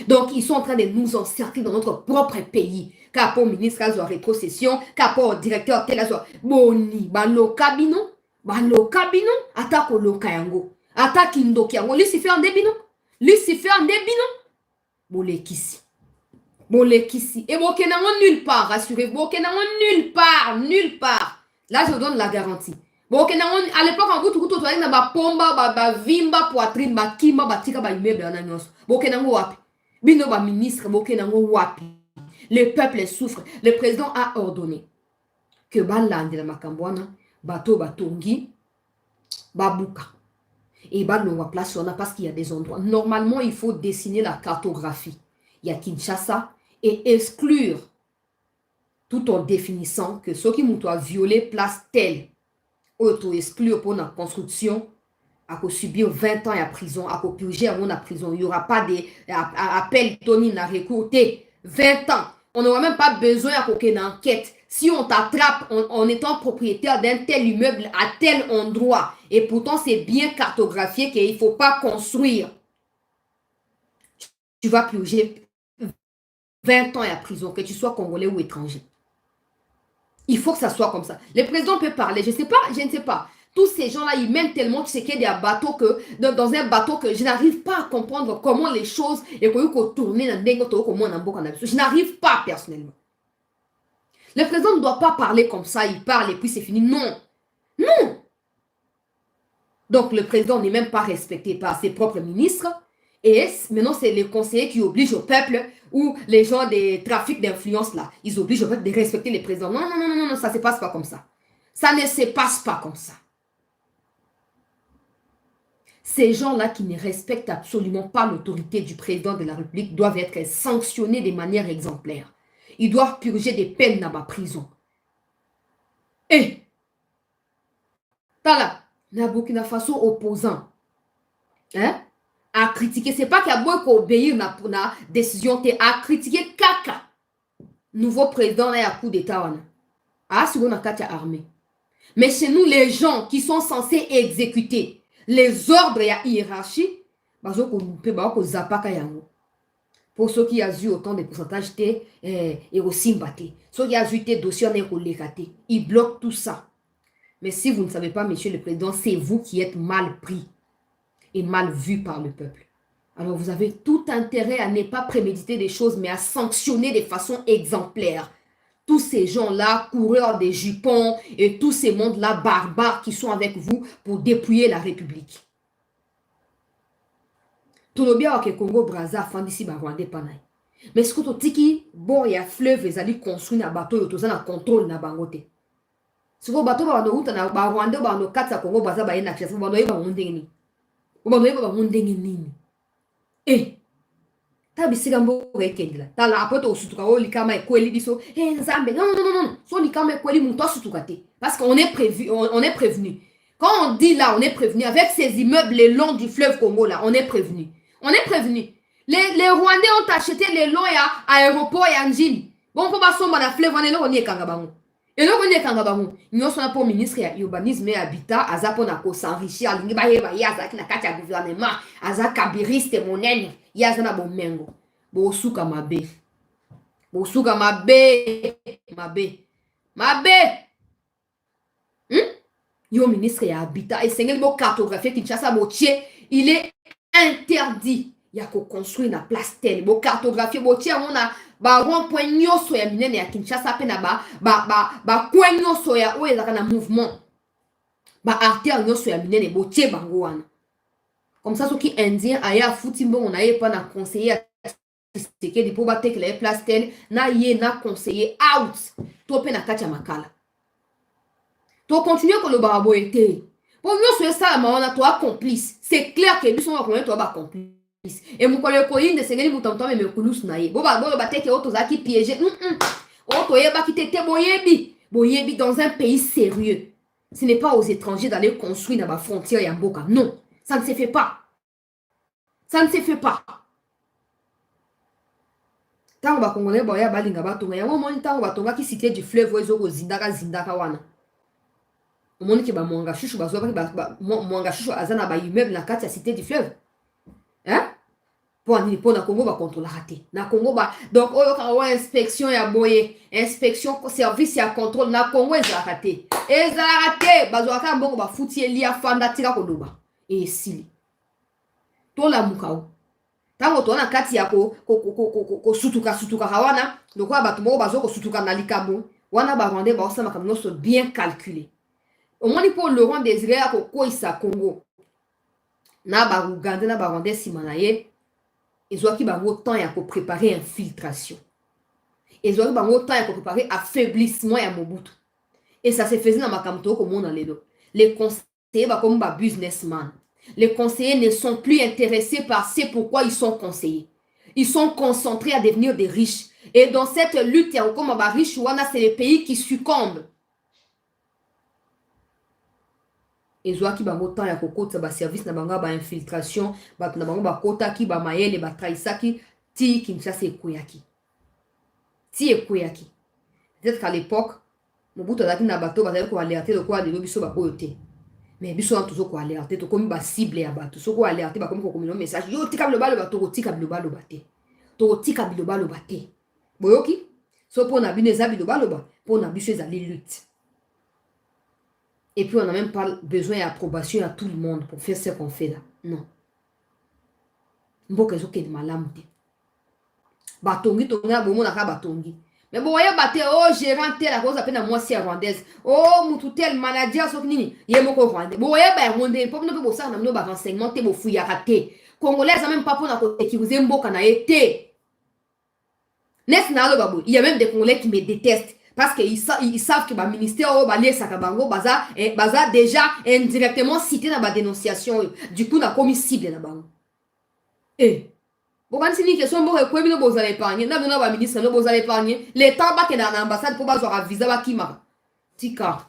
Donc, ils sont en train de nous encercler dans notre propre pays. Car pour ministre, ils ont rétrocession. Car pour directeur, tel boni, balokabino, attaque au lokayango, attaque indokiango, Lucifer en débino, bolekisi. Et bokenango nulle part, rassurez-vous, bokenango nulle part. Là, je vous donne la garantie. Bokenango, à l'époque, en vous, tout le monde pomba, vimba, poitrine, kima, tika, immeuble, bokenango wapi. Bino ba ministre bokenango wapi. Le peuple souffre. Le président a ordonné que balande la makambwana bato batongi babuka et balonga place on a parce qu'il y a des endroits. Normalement, il faut dessiner la cartographie. Il y a Kinshasa et exclure tout en définissant que ceux qui m'ont violé place telle auto exclure pour la construction à subir 20 ans à prison, à purger à la prison. Il n'y aura pas d'appel Tony n'a recruté 20 ans. On n'aura même pas besoin d'une enquête. Si on t'attrape en étant propriétaire d'un tel immeuble à tel endroit, et pourtant c'est bien cartographié qu'il ne faut pas construire, tu vas purger 20 ans à prison, que tu sois congolais ou étranger. Il faut que ça soit comme ça. Le président peut parler, je ne sais pas. Tous ces gens-là, ils mènent tellement, tu sais qu'il y a des bateaux que, dans un bateau que je n'arrive pas à comprendre comment les choses, et qu'on tourner dans je n'arrive pas personnellement. Le président ne doit pas parler comme ça, il parle et puis c'est fini. Non. Donc le président n'est même pas respecté par ses propres ministres. Et maintenant, c'est les conseillers qui obligent au peuple ou les gens des trafics d'influence là. Ils obligent au peuple de respecter les présidents. Non, ça ne se passe pas comme ça. Ça ne se passe pas comme ça. Ces gens-là qui ne respectent absolument pas l'autorité du président de la République doivent être sanctionnés de manière exemplaire. Ils doivent purger des peines dans ma prison. Et, là, na Burkina Faso opposant, à critiquer, c'est pas qu'il y a beau obéir pour la décision, à critiquer Kaka, nouveau président là, à coup d'État. Ah, c'est une armée. Mais chez nous, les gens qui sont censés exécuter les ordres et la hiérarchie, pour ceux qui ont eu autant de pourcentage, et aussi batté. Ceux qui ont eu des dossiers, ils bloquent tout ça. Mais si vous ne savez pas, monsieur le président, c'est vous qui êtes mal pris et mal vu par le peuple. Alors vous avez tout intérêt à ne pas préméditer des choses, mais à sanctionner de façon exemplaire. Tous ces gens-là, coureurs des jupons et tous ces mondes-là barbares qui sont avec vous pour dépouiller la République. Tolobia ke Congo Brazza fandisi ba Rwandais panay. Mais ce que tu tiki bon ya fleuve ezali construit na bateau yo toza na contrôle na bangote. Ce que bateau ba no uta na ba Rwandais ba no katsa Congo Brazza ba ina chef ba no yeba mundengini. Ba no yeba mundengini nini. Eh, tabisika mboka ekendela tala apo tosutuka oyo likama ekweli biso nzambe non non non non so likama ekweli moto asutuka te parce qu'on est prévu on est prévenu quand on dit là on est prévenu avec ces immeubles le long du fleuve Congo là on est prévenu les Rwandais ont acheté le long ya aéroport ya Njili bon mpo basomba na fleuve wana eloko ni ekanga bango eloko nini ekanga bango nyonso na mpo ministre ya urbanisme et habitat aza mpo na kosenrichir alingi bayeba ye azalaki na kati ya gouvernement aza kabiriste monene ye aza na bomengo bosuka mabe bosuka mabe mabe mabe yo ministre ya habitat esengeli bocartographie Kinshasa botie il est interdit ya koconstruire na place tele bocartographie botie yango na barond-point nyonso ya minene ya Kinshasa mpe na bakwe nyonso ya oyo ezalaka na mouvement baartere nyonso ya minene botie bango wana comme ça soki indien aye afuti mbongo na ye mpa na conseiller Tshisekedi mpo batekela ye place tele na ye na conseiller out to mpe na kati ya makala tokontinue kolobaka boye te mpo nyonso esalama wana toa complice c'est clair ke biso bakomi toa bacomplice et mokolo ekoyinde esengeli moto moto amema ekulusu na ye boloba teke oyo tozalaki piége oyo toyebaki te te boyebi dans un pays sérieux ce n'est pas aux étrangers d'aller construire na bafrontière ya mboka non ça ne se fait pas ça ne se fait pas ntango bakongolais boya balinga batonga yango omoni ntango batongaki cité du fleuve oyo ezokozindaka wana omoni ke bamwanga shushu bazwaki mwanga shushu aza na baimmeuble na kati ya cité du fleuve mpo anini mpo na Congo bakontrolaka te na Congo donc oyo kaka wa inspection ya boye inspection service ya contrôle na Congo ezalaka te bazwaka mbongo bafuti eli afanda tika koloba esili tolamuka o ntango toza na kati ya kosutuka wana lokola bato moko bazo kosutuka na likambo wana barwandais baosala makambo nyonso bien calculé omoni mpo Laurent Désiré ya kokweyisa Congo na barugande na barwandais nsima na ye ezwaki bango temps ya kopréparer infiltration ezwaki bango temps ya kopréparer affaiblissement ya Mobutu et ça se faisait na makambo tokomona lelo les conseillers bakomi babusinessman les conseillers ne sont plus intéressés par ce pourquoi ils sont conseillers ils sont concentrés à devenir des riches et dans cette lutte ya kokoma bariche wana c'est les pays qui succombent ezwaki bango temps ya kokotisa baservice na bango ya bainfiltration bato na bango bakotaki bamayele batrahisaki ti Kinshasa ekweyaki peut-être qu'à l'époque Mobutu azalaki na bato bazali koalerte lokola lelo biso baoyo te mais biso wana tozo koalerte tokomi basible ya bato soki oalerte bakomi kokomela message yo tika bilobaloba tokotika bilobaloba te boyoki so mpo na bino eza bilobaloba mpo na biso ezali lutte. Et puis, on n'a même pas besoin d'approbation à tout le monde pour faire ce qu'on fait là. Non. Mboka ezoke de malamu te. Batongi tonga bomo naka batongi. Mais bon, voyez bate oh gérant tel à cause appelle na mwasi ya rwandaise. Oh mutu tel manager sok nini. Ye moko rwandais. Bon, voyez ba rwandais pop no pe bo sa na no ba renseignement te bo fuyaka te. Congolais même pas pour na ko sécuriser mboka na ye te. Nes na lo babo. Il y a même des Congolais qui me détestent. Parce qu'ils savent que le ministère baza déjà indirectement cité dans la dénonciation. Du coup, on a commis cible. Et, bon, si une question, vous allez épargner. Le ministre, vous allez épargner. L'État va dans l'ambassade pour avoir un visa. Tika.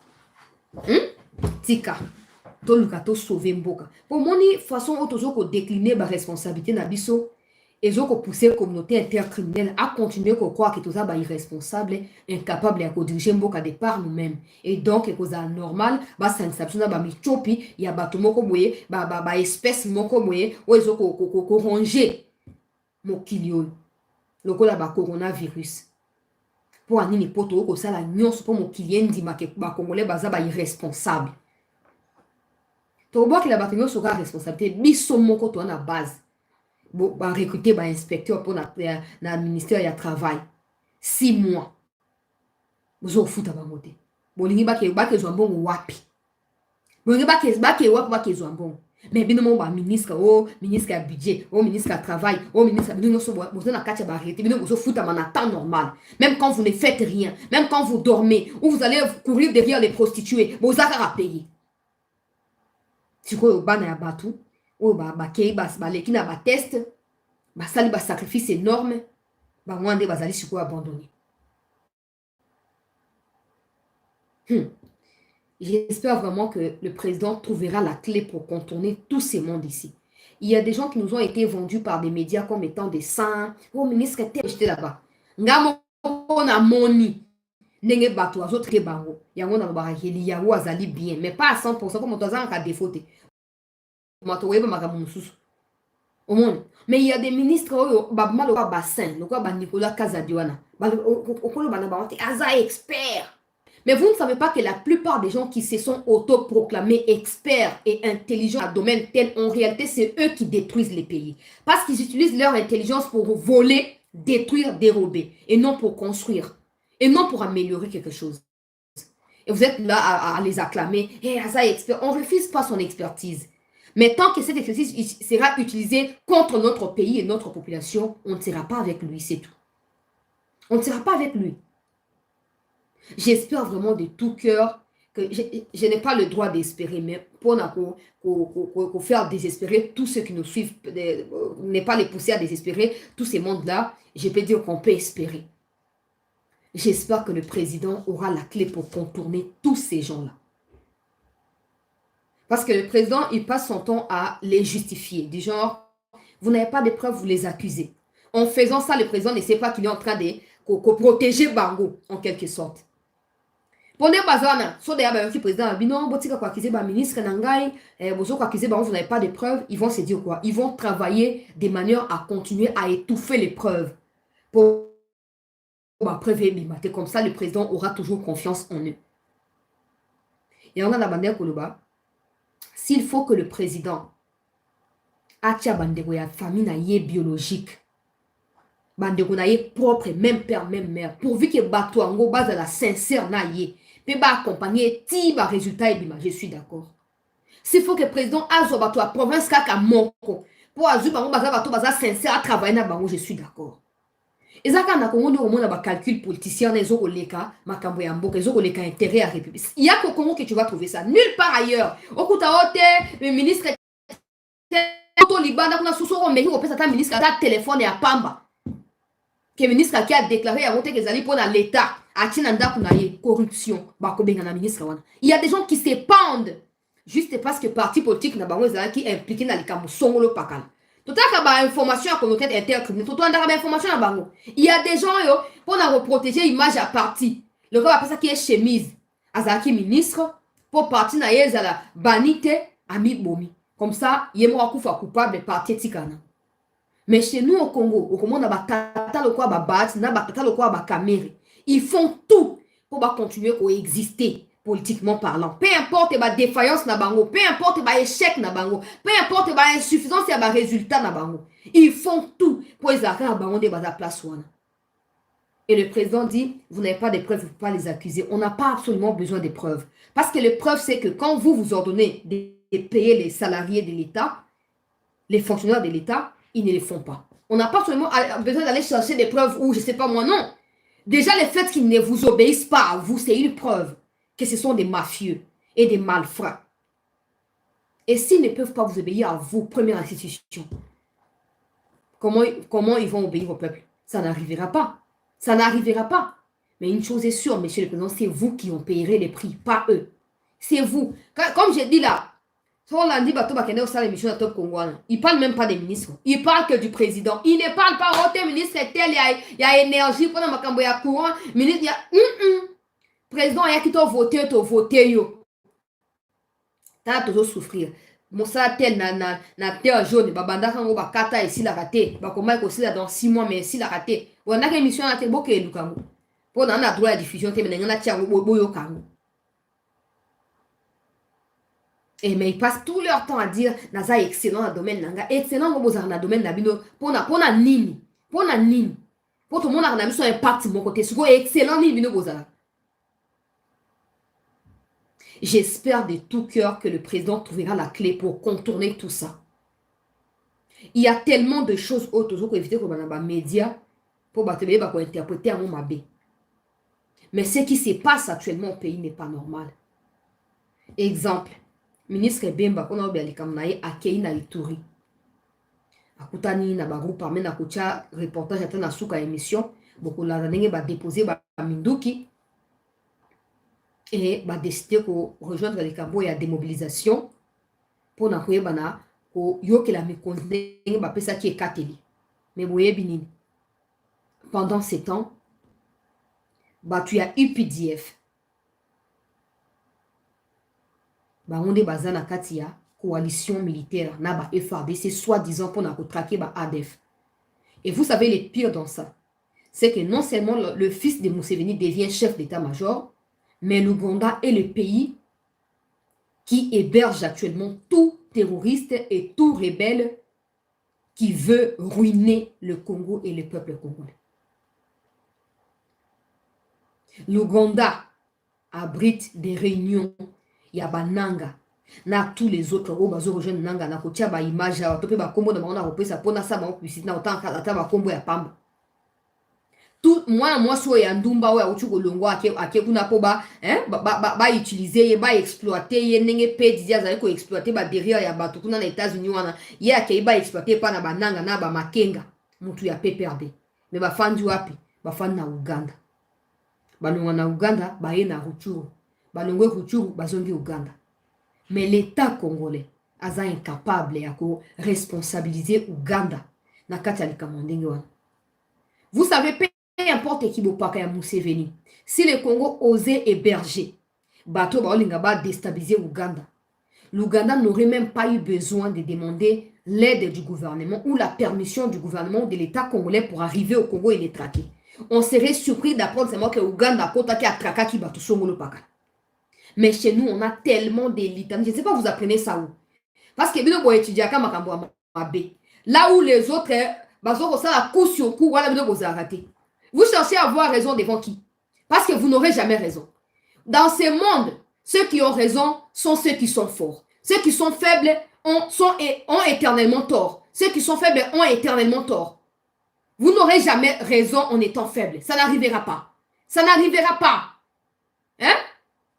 Tika. Tout le cas, sauver Mboka. Pour moi, façon autre décliner la responsabilité na biso. Et ils ont poussé la communauté intercriminelle à continuer à croire que tout ça est irresponsable, incapable de diriger Mboka de par nous-mêmes. Et donc, c'est normal, ça ne s'absente pas, il y a des gens qui espèces qui ont rongé Mokilio, le coronavirus. Pour un nini poto, ko sala nyonso pour Mokilien dit que les Congolais sont irresponsables. Tu vois que les bâtiments sont responsabilités, biso moko to na base. Ba recruter ba inspecteur pour na ministère ya travail 6 mois bozo futa ba moté bolingi ba ke zwambongo wapi bolingi ba ke wapi ba ke zwambongo mais bino mo ba ministre ya budget ministre ya travail ministre bino so bozo na katia ba arrêter bino bozo futa na temps normal même quand vous ne faites rien même quand vous dormez ou vous allez courir derrière les prostituées bozo ka payer sikoyo bana ya batu o ba kei baleki na ba test basali ba sacrifice énorme, bango nde bazali sikoyo abandonné. J'espère vraiment que le président trouvera la clé pour contourner tous ces mondes ici. Il y a des gens qui nous ont été vendus par des médias comme étant des saints. Oh, ministre était jeté là-bas. Ngamo na moni. Nenge bato azotre bango. Yango na lobaka keli yango azali bien. Mais pas à 100% comme on a un défaut. Mato weba makamu mususu. Au monde. Mais il y a des ministres, babma le bassin, le quoi Nicolas Kazadiwana. Okolo bana ba aza expert. Mais vous ne savez pas que la plupart des gens qui se sont autoproclamés experts et intelligents dans le domaine tel, en réalité, c'est eux qui détruisent les pays. Parce qu'ils utilisent leur intelligence pour voler, détruire, dérober, et non pour construire, et non pour améliorer quelque chose. Et vous êtes là à les acclamer. Hey, Asa est expert. On ne refuse pas son expertise. Mais tant que cette expertise sera utilisée contre notre pays et notre population, on ne sera pas avec lui, c'est tout. On ne sera pas avec lui. J'espère vraiment de tout cœur que je n'ai pas le droit d'espérer, mais pour faire désespérer tous ceux qui nous suivent, ne pas les pousser à désespérer, tous ces mondes-là, je peux dire qu'on peut espérer. J'espère que le président aura la clé pour contourner tous ces gens-là. Parce que le président, il passe son temps à les justifier. Du genre, vous n'avez pas de preuves, vous les accusez. En faisant ça, le président ne sait pas qu'il est en train de protéger Bango, en quelque sorte. Pondé bazana, so de le président non, botika kwa accuser ba ministre nangai, bozo kwa accuser ba vous n'avez pas de preuves, ils vont se dire quoi? Ils vont travailler de manière à continuer à étouffer les preuves. Pour preuve bimate, comme ça le président aura toujours confiance en eux. Et on a la manière koloba, s'il faut que le président atia bandeko ya famille na ye biologique, bandeko na ye propre, même père, même mère, pourvu que bato ango bazala sincère na ye, peut pas accompagner tiba résultat et bima, je suis d'accord. S'il faut que le président azo bato a province kaka moko, pour azu bango baza bato baza sincère à travailler na bango, je suis d'accord. Et ça quand on a Congo au monde ba calcul politicien na zoko leka makambo ya mboka zoko leka intérêt à république. Il y a qu'au Congo que tu vas trouver ça, nulle part ailleurs. Okuta hote, le ministre to libanda kuna susoko meki ko pesa ta ministre ta téléphone ya pamba. Que ministre qui a déclaré à voter que zali pour l'État a tinanda kuna ye corruption ba ko benga na ministre wana. Il y a des gens qui se pendent juste parce que parti politique na bango zala qui impliqué na likamu songolo pakala. Tout à ba information à communauté intercriminelle, tout à ba information na bango. Il y a des gens yo pour na protéger image à parti. Le gars appelle ça qui est chemise. Azaki ministre pour parti na ye zala banité ami bomi. Comme ça, il est coupable de partir tikana. Mais chez nous au Congo, au Congo, on a batata le quoi babat, on a batata le quoi bakamere. Ils font tout pour continuer à exister politiquement parlant. Peu importe la défaillance na bango, peu importe l'échec na bango, peu importe l'insuffisance et les résultats na bango. Ils font tout pour les arrêter à bango de la place wana. Et le président dit, vous n'avez pas de preuves, vous ne pouvez pas les accuser. On n'a pas absolument besoin de preuves. Parce que les preuves, c'est que quand vous ordonnez de payer les salariés de l'État, les fonctionnaires de l'État, ils ne les font pas. On n'a pas seulement besoin d'aller chercher des preuves ou je ne sais pas moi, non. Déjà, le fait qu'ils ne vous obéissent pas à vous, c'est une preuve que ce sont des mafieux et des malfrats. Et s'ils ne peuvent pas vous obéir à vous, première institution, comment ils vont obéir au peuple? Ça n'arrivera pas. Ça n'arrivera pas. Mais une chose est sûre, monsieur le président, c'est vous qui en payerez les prix, pas eux. C'est vous. Comme j'ai dit là, il ne parle même pas des ministres. Il parle que du président. Il ne parle pas au ministre tel, il y a énergie pour le courant. Ministre, il y a président, il y a qui t'a voté, t'as toujours souffrir. Mossa tel na tel jaune, babanda kango bakata ici la raté. Bakoma aussi là dans 6 mois mais ici la raté. On a une émission à Tebo que Lukango. Pour dans la droit à diffusion, tu as tia boyo kango. Et mais ils passent tout leur temps à dire naza excellent dans le domaine nanga excellent dans le domaine nabino pour na nini pour tout le monde a mis son impact mon côté c'est excellent ni bino bozala. J'espère de tout cœur que le président trouvera la clé pour contourner tout ça. Il y a tellement de choses autres pour éviter que les médias pour interpréter à mon mabé. Mais ce qui se passe actuellement au pays n'est pas normal. Exemple, ministre Bemba, on a accueilli na Ituri. akutani na groupe armé na kotia reportage ata na suka émission bokolanda ndenge badépose baminduki et badécide korejoindre likambo ya démobilisation mpona koyebana koyokela mikonzi ndenge bapesaki ekateli. Mais boyebi nini, pendant ce temps bato ya UPDF bango nde baza na kati ya coalition militaire na ba FARDC soi-disant mpona kotraquer ba ADF. Et vous savez le pire dans ça, c'est que non seulement le fils de Museveni devient chef d'état-major, mais l'Ouganda est le pays qui héberge actuellement tout terroriste et tout rebelle qui veut ruiner le Congo et le peuple congolais. L'Ouganda abrite des réunions, il y a Bananga, na tous les autres oyo bazorejoindre nanga na kotia baimage awa to mpe bakombo na bango na kopesa mpona sa bango publicité na ata bakombo ya pamba. Mwana mwasi oyo ya ndumba oyo akuti kolongwa ake kuna mpo bautilize ye baexploite ye ndenge mpe didi azali koexploite baderrière ya bato kuna na États-Unis wana ye akei baexploite epa na bananga na bamakenga mutu ya PPRD. Me bafandi wapi? Bafandi na Uganda. Balongwa na Uganda baye na Rutshuru, balongwe Rutshuru bazongi Uganda. Mais l'État congolais est incapable de responsabiliser Ouganda na kati ya likambo ndenge wana. Vous savez, peu importe qui bopaka ya Museveni, si le Congo osait héberger bato baolinga ba déstabiliser Ouganda, l'Ouganda n'aurait même pas eu besoin de demander l'aide du gouvernement ou la permission du gouvernement de l'État congolais pour arriver au Congo et les traquer. On serait surpris d'apprendre seulement que Ouganda kota ki atraka ki bato songolo paka. Mais chez nous, on a tellement d'élites. Je ne sais pas, vous apprenez ça où. Parce que vous étudiez à Makambo Mabé. Là où les autres, vous cherchez à avoir raison devant qui? Parce que vous n'aurez jamais raison. Dans ce monde, ceux qui ont raison sont ceux qui sont forts. Ceux qui sont faibles ont éternellement tort. Ceux qui sont faibles ont éternellement tort. Vous n'aurez jamais raison en étant faible. Ça n'arrivera pas. Ça n'arrivera pas. Hein?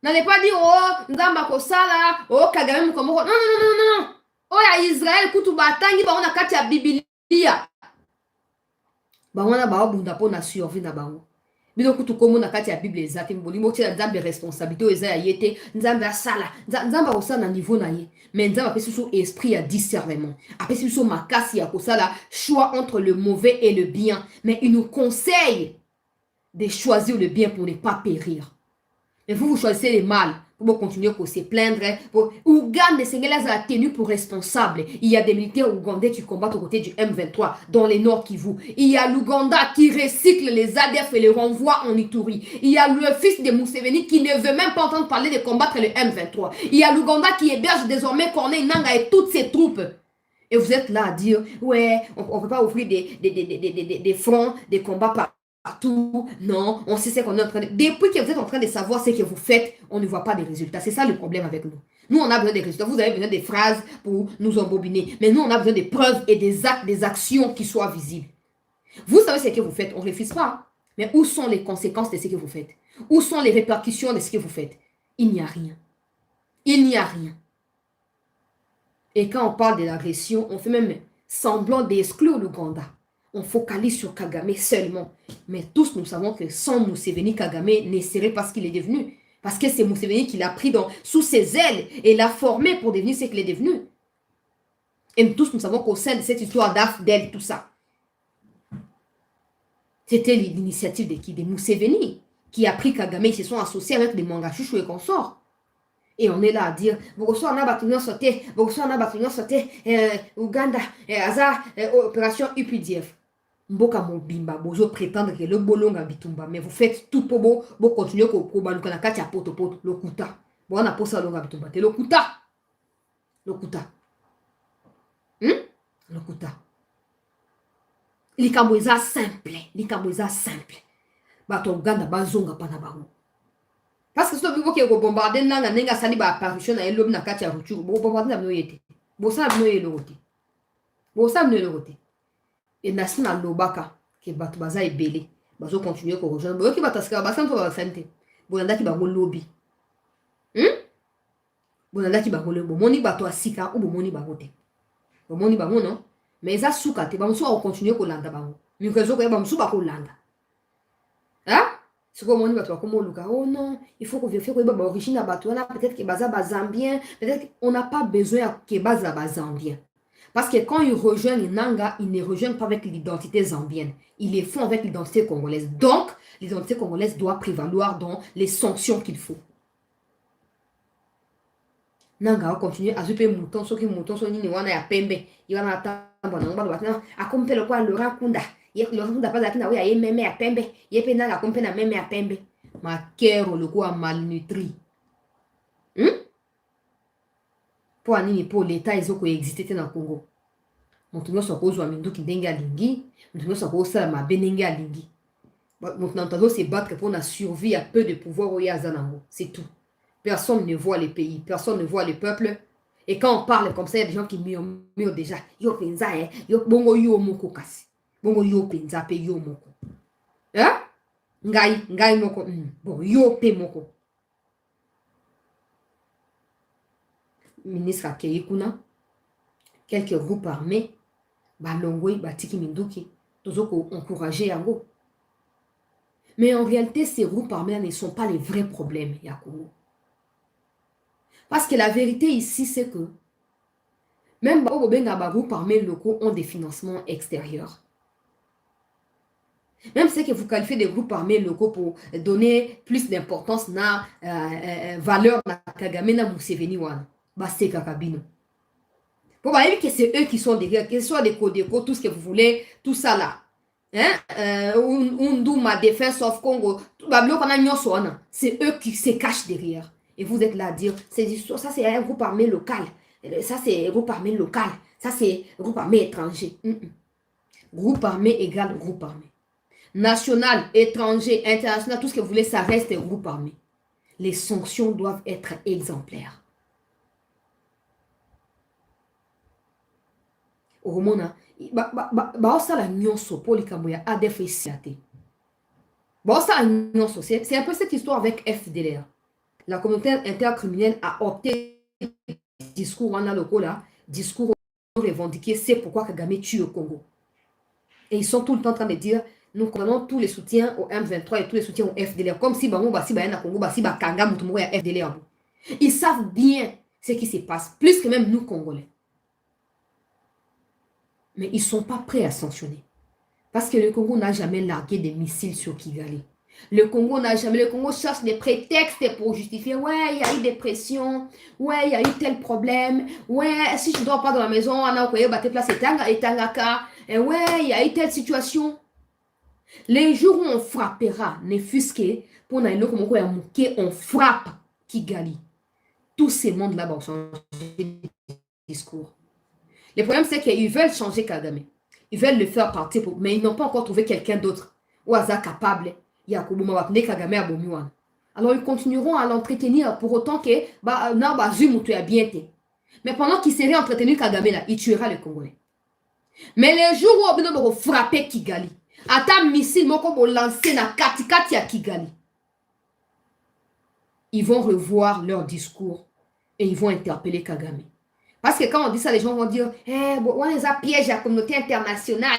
N'allez pas dire, oh, Nzamba Kosala, oh, Kagame Mukomoko. Non, non, non, non, non. Oh, ya Israël, Koutubatangi, ba on a kati ya Biblia. Ba on a ba bunda po na survie na bango. Bino kutu komo na kati ya Bible ezaki mboli mo tia Nzambe responsabilité eza ya yete, Nzambe asala, Nzamba kosala na niveau na ye. Mais Nzamba apesi so esprit ya discernement. Apesi so makasi ya kosala choix entre le mauvais et le bien. Mais il nous conseille de choisir le bien pour ne pas périr. Mais vous choisissez le mal pour continuer à se plaindre. Ouganda, Sénégal a tenu pour responsable. Il y a des militaires ougandais qui combattent aux côtés du M23 dans les Nord Kivu. Il y a l'Ouganda qui recycle les ADF et les renvoie en Ituri. Il y a le fils de Museveni qui ne veut même pas entendre parler de combattre le M23. Il y a l'Ouganda qui héberge désormais Corneille Nangaa et toutes ses troupes. Et vous êtes là à dire, ouais, on ne peut pas ouvrir des fronts, des combats partout. Non, on sait ce qu'on est en train de... Depuis que vous êtes en train de savoir ce que vous faites, on ne voit pas des résultats. C'est ça le problème avec nous. Nous, on a besoin des résultats. Vous avez besoin des phrases pour nous embobiner. Mais nous, on a besoin des preuves et des actes, des actions qui soient visibles. Vous savez ce que vous faites. On ne refuse pas. Mais où sont les conséquences de ce que vous faites? Où sont les répercussions de ce que vous faites? Il n'y a rien. Il n'y a rien. Et quand on parle de l'agression, on fait même semblant d'exclure l'Ouganda. On focalise sur Kagame seulement. Mais tous nous savons que sans Museveni, Kagame ne serait pas ce qu'il est devenu. Parce que c'est Museveni qui l'a pris sous ses ailes et l'a formé pour devenir ce qu'il est devenu. Et tous nous savons qu'au sein de cette histoire d'AFDEL, tout ça, c'était l'initiative de qui? De Museveni, qui a pris Kagame. Ils se sont associés avec des Mangachouchou et consorts. Et on est là à dire, Bogoso en a battu sauté, Bogoso en a battu sauté, Ouganda, Azar, opération UPDF. Mboka Mobimba, Bozo prétendre que le bolonga bitumba, mais vous faites tout pour vous continuer pour baluka katia poto le kuta. Bon, on a posé longa bitumba, le kuta. Le kuta. Le kuta. Likamboza simple, likamboza simple. Bato Ouganda bazonga panabaru. Parce que si vous voulez bombarder nanga nenga sali ba apparition na elom na kati ya Rutshuru, bo bombarder na yete. Bo sa bino yelo rote. Bo sa bino yelo rote. Et nasina lobaka ke bato baza ebele. Bazo continuer ko rejoindre. Bo ki bataska ba santo ba sante. Bo nanda ki ba go lobby. Bo nanda ki ba go lobby. Bo moni bato asika ou bo moni ba rote. Bo moni ba non. mais ça souka te bamusu va continuer kolanda bango mikezo ko bamusu ba kolanda hein c'est comme on dit bato comme Luka oh non il faut qu'on vérifie que ba origine bato na peut-être que baza bazambien peut-être on n'a pas besoin que baza bazambien parce que quand ils rejoignent Nanga ils ne rejoignent pas avec l'identité zambienne ils les font avec l'identité congolaise donc l'identité congolaise doit prévaloir dans les sanctions qu'il faut Nanga va continuer à zuper mouton so ki mouton so nini wana ya pembe yana tamba na ngba batna akompe le kwa le rakunda ye le rakunda pas akina we ya meme ya pembe ye pe nanga akompe na meme ya pembe ma kero le kwa malnutri po anini po l'état ezoko exister na Congo moto nyonso akozwa minduki ndenge alingi moto nyonso akosala mabe ndenge alingi moto na ntango se battre pour na survie à peu de pouvoir oya azanango c'est tout. Personne ne voit les pays, personne ne voit les peuples. Et quand on parle comme ça, il y a des gens qui murmurent déjà. Yo penza, yo bongo yo moko kasi. Bongo yo penza pe yo moko. Hein? Ngai moko. Bon, yo pe moko. Ministre Akeye kuna, quelques groupes armés, balongwe, batiki minduki, tozoko encourager yango. Mais en réalité, ces groupes armés ne sont pas les vrais problèmes, Yakongo. Parce que la vérité ici, c'est que même les groupes armés locaux ont des financements extérieurs. Même ceux que vous qualifiez des groupes armés locaux pour donner plus d'importance na valeur na Kagame na Museveni wana, c'est Kakabino. Pour voyez que c'est eux qui sont derrière, que ce soit des Codeco, tout ce que vous voulez, tout ça là. Unduma Defense of Congo, c'est eux qui se cachent derrière. Et vous êtes là à dire, ça c'est un groupe armé local, ça c'est un groupe armé local, ça c'est un groupe armé étranger. Groupe armé égale groupe armé. National, étranger, international, tout ce que vous voulez, ça reste un groupe armé. Les sanctions doivent être exemplaires. Au Romana, c'est un peu cette histoire avec FDLR. La communauté intercriminelle a opté discours on a le là, discours revendiqué, c'est pourquoi Kagame tue au Congo. Et ils sont tout le temps en train de dire nous prenons tous les soutiens au M23 et tous les soutiens au FDLR comme si Bango Basi Bayana Congo Basi Bakanga Mutumbo et FDLR. Ils savent bien ce qui se passe, plus que même nous Congolais. Mais ils ne sont pas prêts à sanctionner. Parce que le Congo n'a jamais largué des missiles sur Kigali. Le Congo cherche des prétextes pour justifier. Ouais, il y a eu des pressions. Ouais, il y a eu tel problème. Ouais, si je ne dors pas dans la maison, on a envoyé battre place et Tangaka. Et ouais, il y a eu telle situation. Les jours où on frappera, ne fût-ce que pour on frappe Kigali. Tous ces mondes là-bas ont changé de discours. Le problème, c'est qu'ils veulent changer Kagame. Ils veulent le faire partir, mais ils n'ont pas encore trouvé quelqu'un d'autre. Ou hasard capable. Alors ils continueront à l'entretenir pour autant que mais pendant qu'il serait entretenu Kagame là, il tuera les Congolais. Mais les jours où on va frapper Kigali, ata missile moko lancer na katikati ya Kigali, ils vont revoir leur discours et ils vont interpeller Kagame. Parce que quand on dit ça, les gens vont dire on les a piégés à la communauté internationale.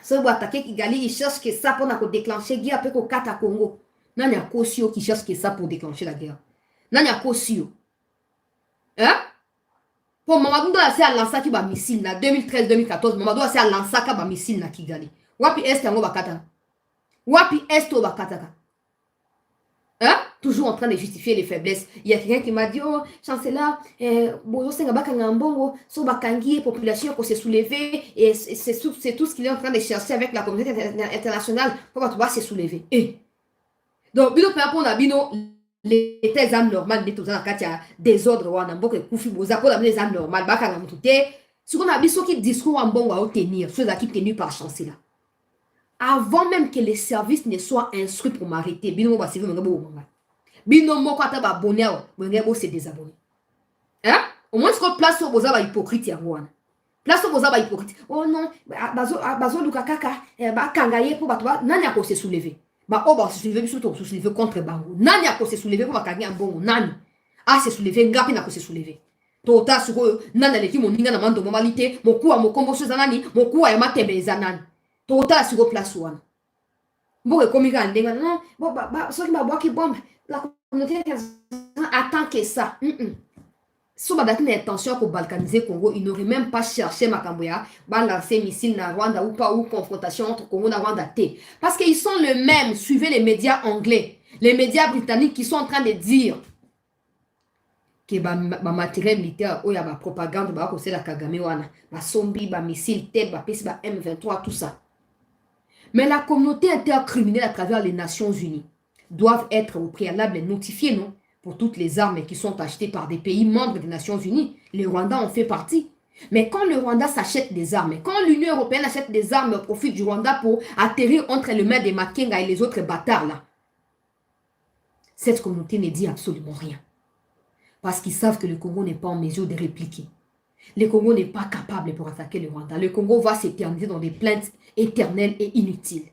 Si vous attaquez Kigali, ils cherchent que ça pour déclencher la guerre avec le Kata Congo. Il y a Kosio qui cherche que ça pour déclencher la guerre. Il y a Kosio. Hein? Pour Mamadou doit essayer à lancer un missile en 2013-2014. Mamadou doit essayer à lancer un missile à Kigali. Wapi est yango bakata? Wapi est au bakata? Hein? Toujours en train de justifier les faiblesses. Il y a quelqu'un qui m'a dit, oh, chancelier, bozo senga bakanga mbongo, so bakangi, population pour se soulever, et c'est tout ce qu'il est en train de chercher avec la communauté internationale pour pouvoir se soulever. Et donc, bino pe apona bino les âmes normales de tout ça quand il y a désordre wana mboke kufi boza pour les âmes normales bakanga mutute. Ce qu'on a biso qui discours en bon à tenir, ceux qui tenus par chancelier. Avant même que les services ne soient instruits pour m'arrêter, bino ba servir ngabo manga. Bino moko ata ba bonheur, ngabo se désabonner. Hein? Au moins ce qu'on place au boza ba hypocrite ya wana. Place au boza ba hypocrite. Oh non, bazo lukakaka, ba kangaye pour batwa nani ako se soulever. Ba o ba se soulever biso to se soulever contre bango. Nani ako se soulever pour ba kangi ambongo nani? Ah se soulever ngapi na ko se soulever. Tota suko nana leki moninga na mando momalite mokuwa mokombo sozanani mokuwa ya matembe zanani. Tota suko place wana. Mboke komika ndenga non soki ba boki bombe la communauté attend que ça. Si on a une intention pour balkaniser Congo, il n'aurait même pas cherché Makamboya, lancer missile na Rwanda ou pas, ou confrontation entre Congo et Rwanda T. Parce qu'ils sont les mêmes, suivez les médias anglais, les médias britanniques qui sont en train de dire que le matériel militaire, ou y a la propagande, c'est la Kagame wana, ba sombi, ba missile, T, ba PC, ba M23, tout ça. Mais la communauté intercriminelle à travers les Nations Unies doivent être au préalable notifiées, non? Pour toutes les armes qui sont achetées par des pays membres des Nations Unies. Le Rwanda en fait partie. Mais quand le Rwanda s'achète des armes, quand l'Union européenne achète des armes au profit du Rwanda pour atterrir entre les mains des Makenga et les autres bâtards là, cette communauté ne dit absolument rien. Parce qu'ils savent que le Congo n'est pas en mesure de répliquer. Le Congo n'est pas capable pour attaquer le Rwanda. Le Congo va s'éterniser dans des plaintes éternelles et inutiles.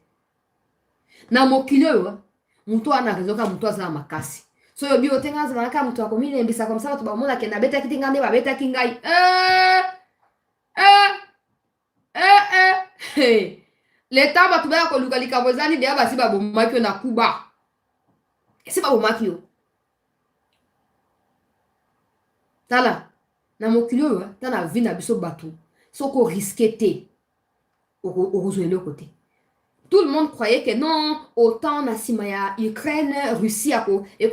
Na mokilo, muto ana raison ka muto za makasi. So yo bi otenga za ka muto akomile mbisa comme ça to ba mona kenda beta kitinga ne ba beta kingai. L'État va tuba ko lukali kabozani de ba si ba bomaki na Kuba. Si ba bomaki yo. Tala na mokilo tana vi na biso batu. Soko risqué te au le côté. Tout le monde croyait que non, autant Nassimaya, Ukraine, Russie, et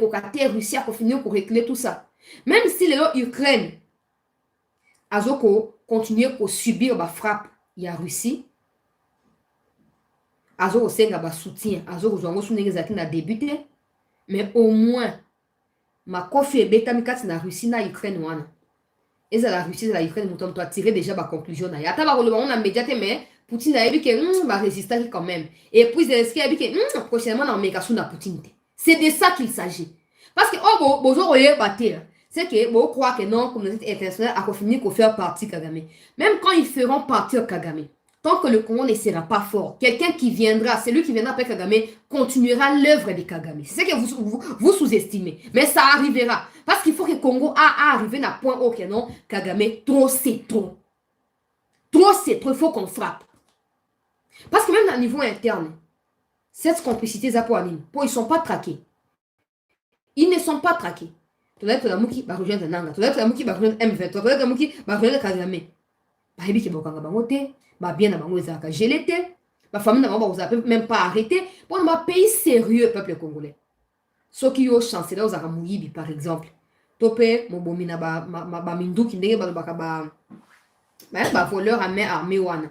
Russie a fini pour régler tout ça. Même si l'Ukraine a continué à subir la frappe, il y a Russie, a soutien, a débuté, mais au moins, ma kofi et beta mikati na Russie na Ukraine wana. Et ça la Russie, la Ukraine, nous avons tiré déjà ma conclusion. Il y a un médiate, mais Poutine a dit que va résister quand même. Et puis Zelensky a dit que prochainement on méga sous na Poutine. C'est de ça qu'il s'agit. Parce que c'est que vous croyez que non, communauté internationale a fini de faire partie Kagame. Même quand ils feront partir Kagame, tant que le Congo ne sera pas fort, quelqu'un qui viendra, celui qui viendra après Kagame, continuera l'œuvre de Kagame. C'est ce que vous sous-estimez. Mais ça arrivera. Parce qu'il faut que le Congo arrive à un point où non, Kagame, trop c'est trop. Trop c'est trop, il faut qu'on frappe. Parce que même à niveau interne, cette complicité, ils ne sont pas traqués. Ils ne sont pas traqués. Tu dois être la mouki, bah rejoindre Nanga. Tu dois être la mouki, bah rejoindre M23. Tu dois être la mouki, bah rejoindre Kagame. Bah hebi ki bokanga bangote, bah bien na bango ezaka gelete, bah famille na bango ba même pas arrêté. Pour un pays sérieux, peuple congolais. Ceux qui ont chancé là, aux Mouyibi par exemple. Topé, mon bomina ba mindu ki ndenge ba voleur à main armée wana.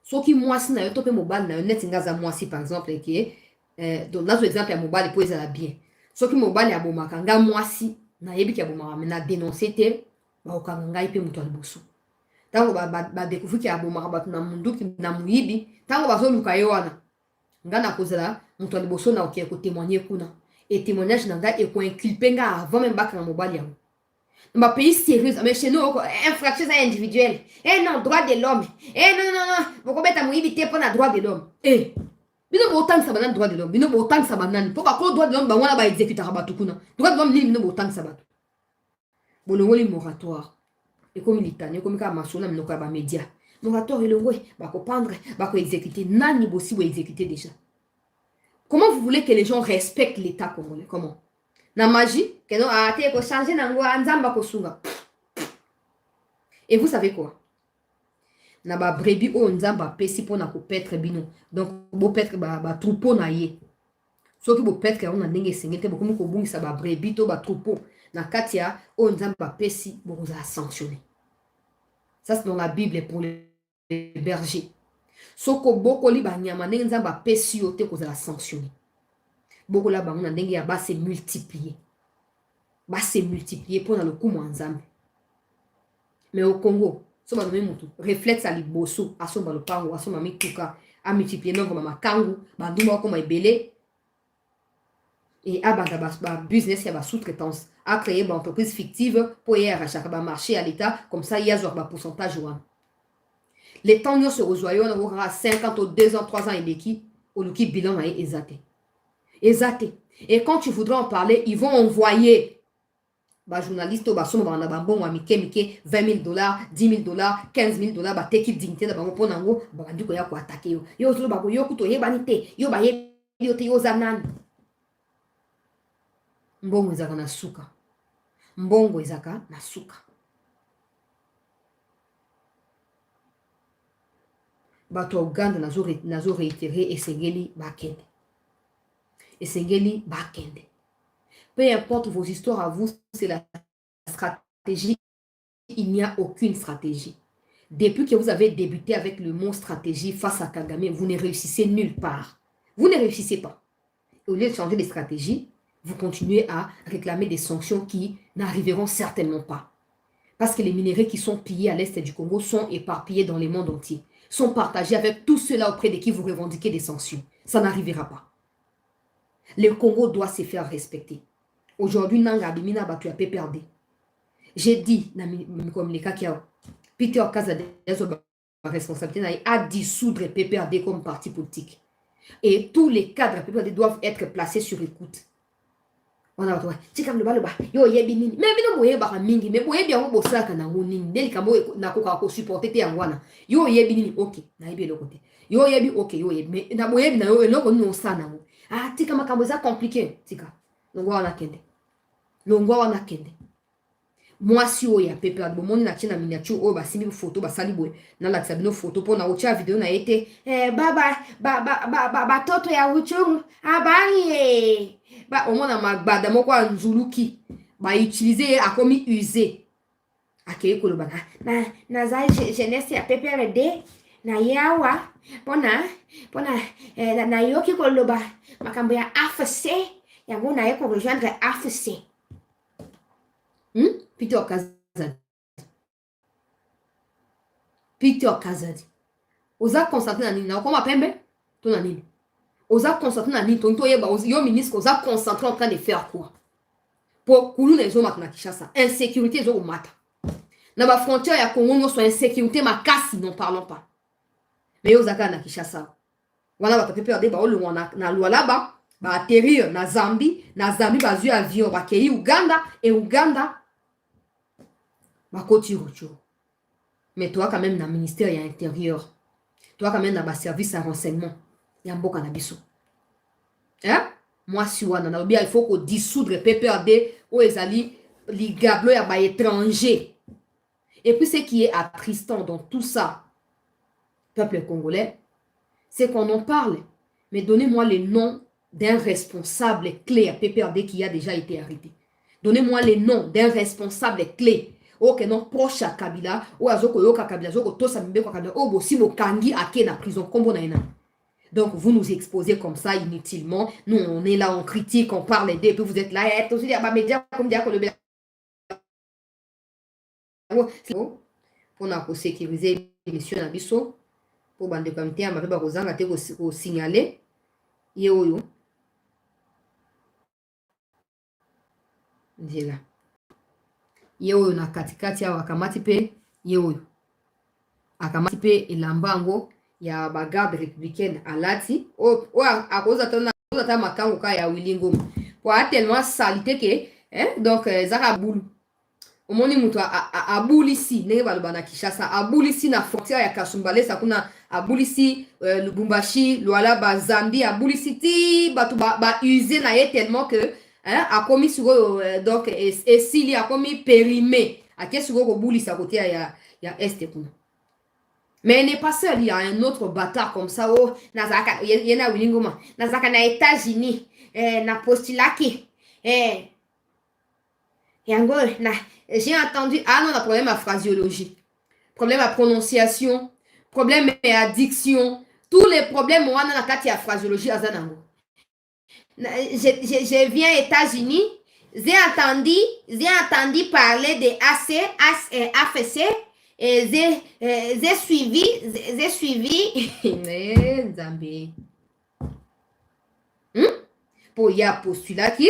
Ceux qui moisi na topé mobile na net ngaza moisi par exemple qui donc là exemple ya mobile pour ezala bien. Ceux qui mobile ya bomaka nga moisi na yebi ki ya bomaka mais na dénoncer te ba okanga ngai pe muto aliboso. Tango ba découvrir ki ya bomaka ba na mundu ki na Mouyibi, tango ba zo luka yo wana. Nga na kozela muto aliboso na okiye ko témoigner kuna. Et témoignage nanga et ko inculper nga avant même baka na mobile ya. Dans un pays sérieux, mais chez nous, infraction individuelle. Eh non, droit de l'homme. Eh non. Vous mettez à mouiller pour le droit de l'homme. Eh. Bino autant que ça banane droit de l'homme. Bino autant que ça banane. Pourquoi le droit de l'homme, on va exécuter à Rabatukuna. Droit de l'homme, bino autant que ça bat. Bolongoli moratoire. Et comme l'Italie, comme quand Masona, mais non, média. Moratoire, il est ouais, bah, prendre, bah, exécuter. Nani aussi, vous exécuter déjà. Comment vous voulez que les gens respectent l'État congolais? Comment? Na magie, que non, a été changé n'angwa nzamba kosunga. Et vous savez quoi? Na ba brebi o nzamba pesi pona ko petre bino. Donc bo petre ba troupeau na ye. Soki bo petre on na ndenge sengete bo komo ko bungisa ba brebi to ba troupeau na katia o nzamba pesi bo vous a sanctionné. Ça c'est dans la Bible pour les bergers. Soko boko li ba nyama ndenge nzamba pesi yo te ko za sanctionné. Beaucoup là, on a dengue à se multiplier. Va se multiplier pour le coup ensemble. Mais au Congo, ça va même tout. Réflexe à l'ibosso, à son balopango, à son mami tuka, à multiplier non comme ma kangu, banduma comme belé. Et à business qui a sous-traitance, à créer une entreprise fictive pour y arracher un marché à l'État, comme ça il y a un pourcentage. Les temps nous se rejoignent, on aura 50 ou 2 ans, 3 ans et d'équipe, au qui bilan est exacté. Et quand tu voudras en parler, ils vont envoyer Ba journaliste ba somo ba na ba bon wa mike 20 000 $, 10 000 $, 15 000 $, ba take dignité na bango po nango ba bandi ko ya ko attaquer yo. Yo zo ba ko yo kuto ye bani te. Yo ba ye yo te yo zanan. Mbongo ezaka na suka. Mbongo ezaka na suka. Bato Uganda nazo réitérer esengeli bakende. Esengeli bakende. Peu importe vos histoires à vous, c'est la stratégie. Il n'y a aucune stratégie. Depuis que vous avez débuté avec le mot stratégie face à Kagame, vous ne réussissez nulle part. Vous ne réussissez pas. Au lieu de changer de stratégie, vous continuez à réclamer des sanctions qui n'arriveront certainement pas. Parce que les minerais qui sont pillés à l'est du Congo sont éparpillés dans le monde entier, sont partagés avec tous ceux-là auprès de qui vous revendiquez des sanctions. Ça n'arrivera pas. Le Congo doit se faire respecter. Aujourd'hui, Nanga Bimina Batu a perdu. J'ai dit, comme les cas qui a Peter Kazade, responsabilité à dissoudre PPRD comme parti politique. Et tous les cadres PPRD doivent être placés sur écoute. On a dit, yo yebini, mais non, moye ba mingi, mais moye bien on bossa kana ngoni, deli kamo na ko supporter te angwana. Yo yebini, ok, na yebi le côté. Yo yebi, ok, yo yebi, mais na moye na yo eloko ni osana ngo. Ah, tika makambo za compliqué, tika. Longwa wana kende. Longwa wana kende. Moi si oya pepe ado moni na tina miniature o ba simi photo ba sali boy na la tsabino photo po na ocha video na été ba toto ya uchuru abari ba omona magbada moko nzuluki ba utiliser akomi usé akeye koloba na za jeunesse ya PPRD na yawa pona na yoki koloba makambo ya AFC yango na ye ko rejoindre AFC. Peter Kazadi. Peter Kazadi. Oza constater na nini na okoma pembe to na nini. Oza constater na nini to yeba yo ministre oza concentré en train de faire quoi. Pour kulu na zo matna Kinshasa, insécurité zo mata. Na ba frontière ya Congo no so insécurité makasi non parlons pas. Mais ozaka na Kinshasa. Wana ba pepe de ba olu wana na Lualaba ba atterrir na Zambie ba zu avion ba kei Uganda et Uganda Makoti Rocho. Mais toi, quand même, dans le ministère et l'intérieur, toi, quand même, dans le service à renseignement, il y a un bon cannabis. Hein? Moi, si on a il faut qu'on dissoudre PPRD ou les alliés, les gablos à étrangers. Et puis, ce qui est attristant dans tout ça, peuple congolais, c'est qu'on en parle. Mais donnez-moi le nom d'un responsable clé à PPRD qui a déjà été arrêté. Donnez-moi le nom d'un responsable clé. Ok, non, proche à Kabila, ou à Zoko Yoka Kabila, Zoko Tosa Mbeko Kabila, ou si mo Kangi Ake na prison, comme on a. Donc, vous nous exposez comme ça inutilement. Nous, on est là, on critique, on parle d'eux, puis vous êtes là, et aussi, les médias, comme dire que le pour sécuriser l'émission Nabiso, pour bande de comité, on va Rosanga te signaler, Yeoyo. Là. Yeoyo na katikati ya wakamati pe yeoyo akamati pe ilambango ya bagarde républicaine alati o akoza ta makango ka ya wilingo pour tellement salité que donc zaka bulu omoni muto abulisi ndenge baloba na Kinshasa abulisi na frontière ya Kasumbalesa kuna abulisi Lubumbashi Lualaba Zambie abulisi ti batu ba usé na ye tellement que a commis sur donc et s'il a commis périmé à qu'est-ce que vous bouli ça côté ya est kuna. Mais il n'est pas seul, il y a un autre bâtard comme ça oh nazaka yena wilingoma nazaka na États-Unis na postulaki yango na j'ai entendu non la problème à phraséologie, problème à prononciation, problème à diction, tous les problèmes on a na kati ya phraséologie azanango. Je viens aux États-Unis, j'ai entendu parler de AFC et j'ai suivi Zambie. Pour y a postulat qui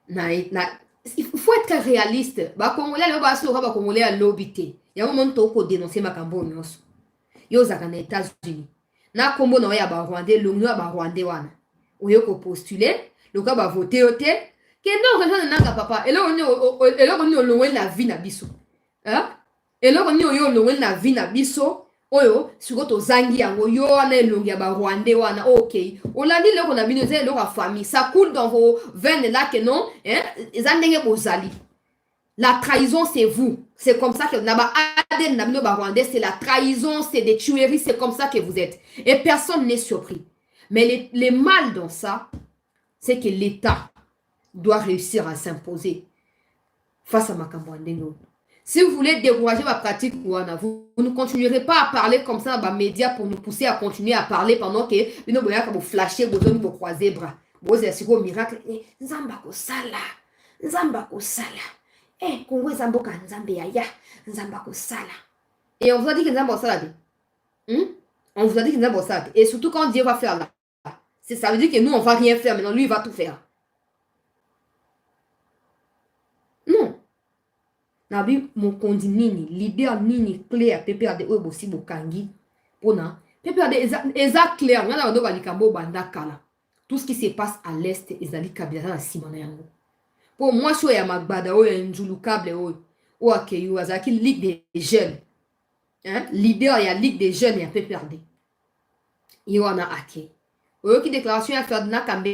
il faut être réaliste. Ba Congolais le baso ba Congolais à l'obité. Ya moment to dénoncer makambo nyonso. Yo zaka na États-Unis. Na kombo na ya ba Rwandais, l'ongno ba Rwandais wana. Oyo ko postuler, le cas va voter au thé, Kendo rejoindre nanga papa. Et là on est loin la vie na biso. Hein? Et là on est loin la vie na biso. Oyo siko to zangi yango yo wana elongi ya ba Rwandais wana OK. Olandi loko na bino ze loko famille. Ça coule dans vos veines là que non, hein? Ezandenge bozali. La trahison, c'est vous. C'est comme ça que c'est la trahison, c'est des tueries, c'est comme ça que vous êtes. Et personne n'est surpris. Mais les mal dans ça, c'est que l'État doit réussir à s'imposer face à Makambouandeno. Si vous voulez décourager ma pratique, vous ne continuerez pas à parler comme ça dans les médias pour nous pousser à continuer à parler pendant que vous flashez, vous croisez bras. Vous êtes sur miracle. Nzambako sala. Nzambako sala. Congo Zamboka Nzambe ya Nzambako sala. Et on vous a dit que Nzambako sala. On vous a dit que Nzambako sala. Et surtout quand Dieu va faire là. Ça veut dire que nous on va rien faire, mais non, lui il va tout faire. Non. Nabi mon kondi nini, leader nini clair PPRD oyo bosi bokangi. Pona PPRD eza clair, ngana ndo balikambo banda kala. Tout ce qui se passe à l'est ezali kabila na simana yango. Pour moi, je suis à Magbada, ou un Njulukable, ou à Keyu, Azaki, Ligue des jeunes. Hein? Leader, il y a Ligue des jeunes, il y a PPRD. Il y en a Ake. Ou qui déclaration à Ferdinand Kambe.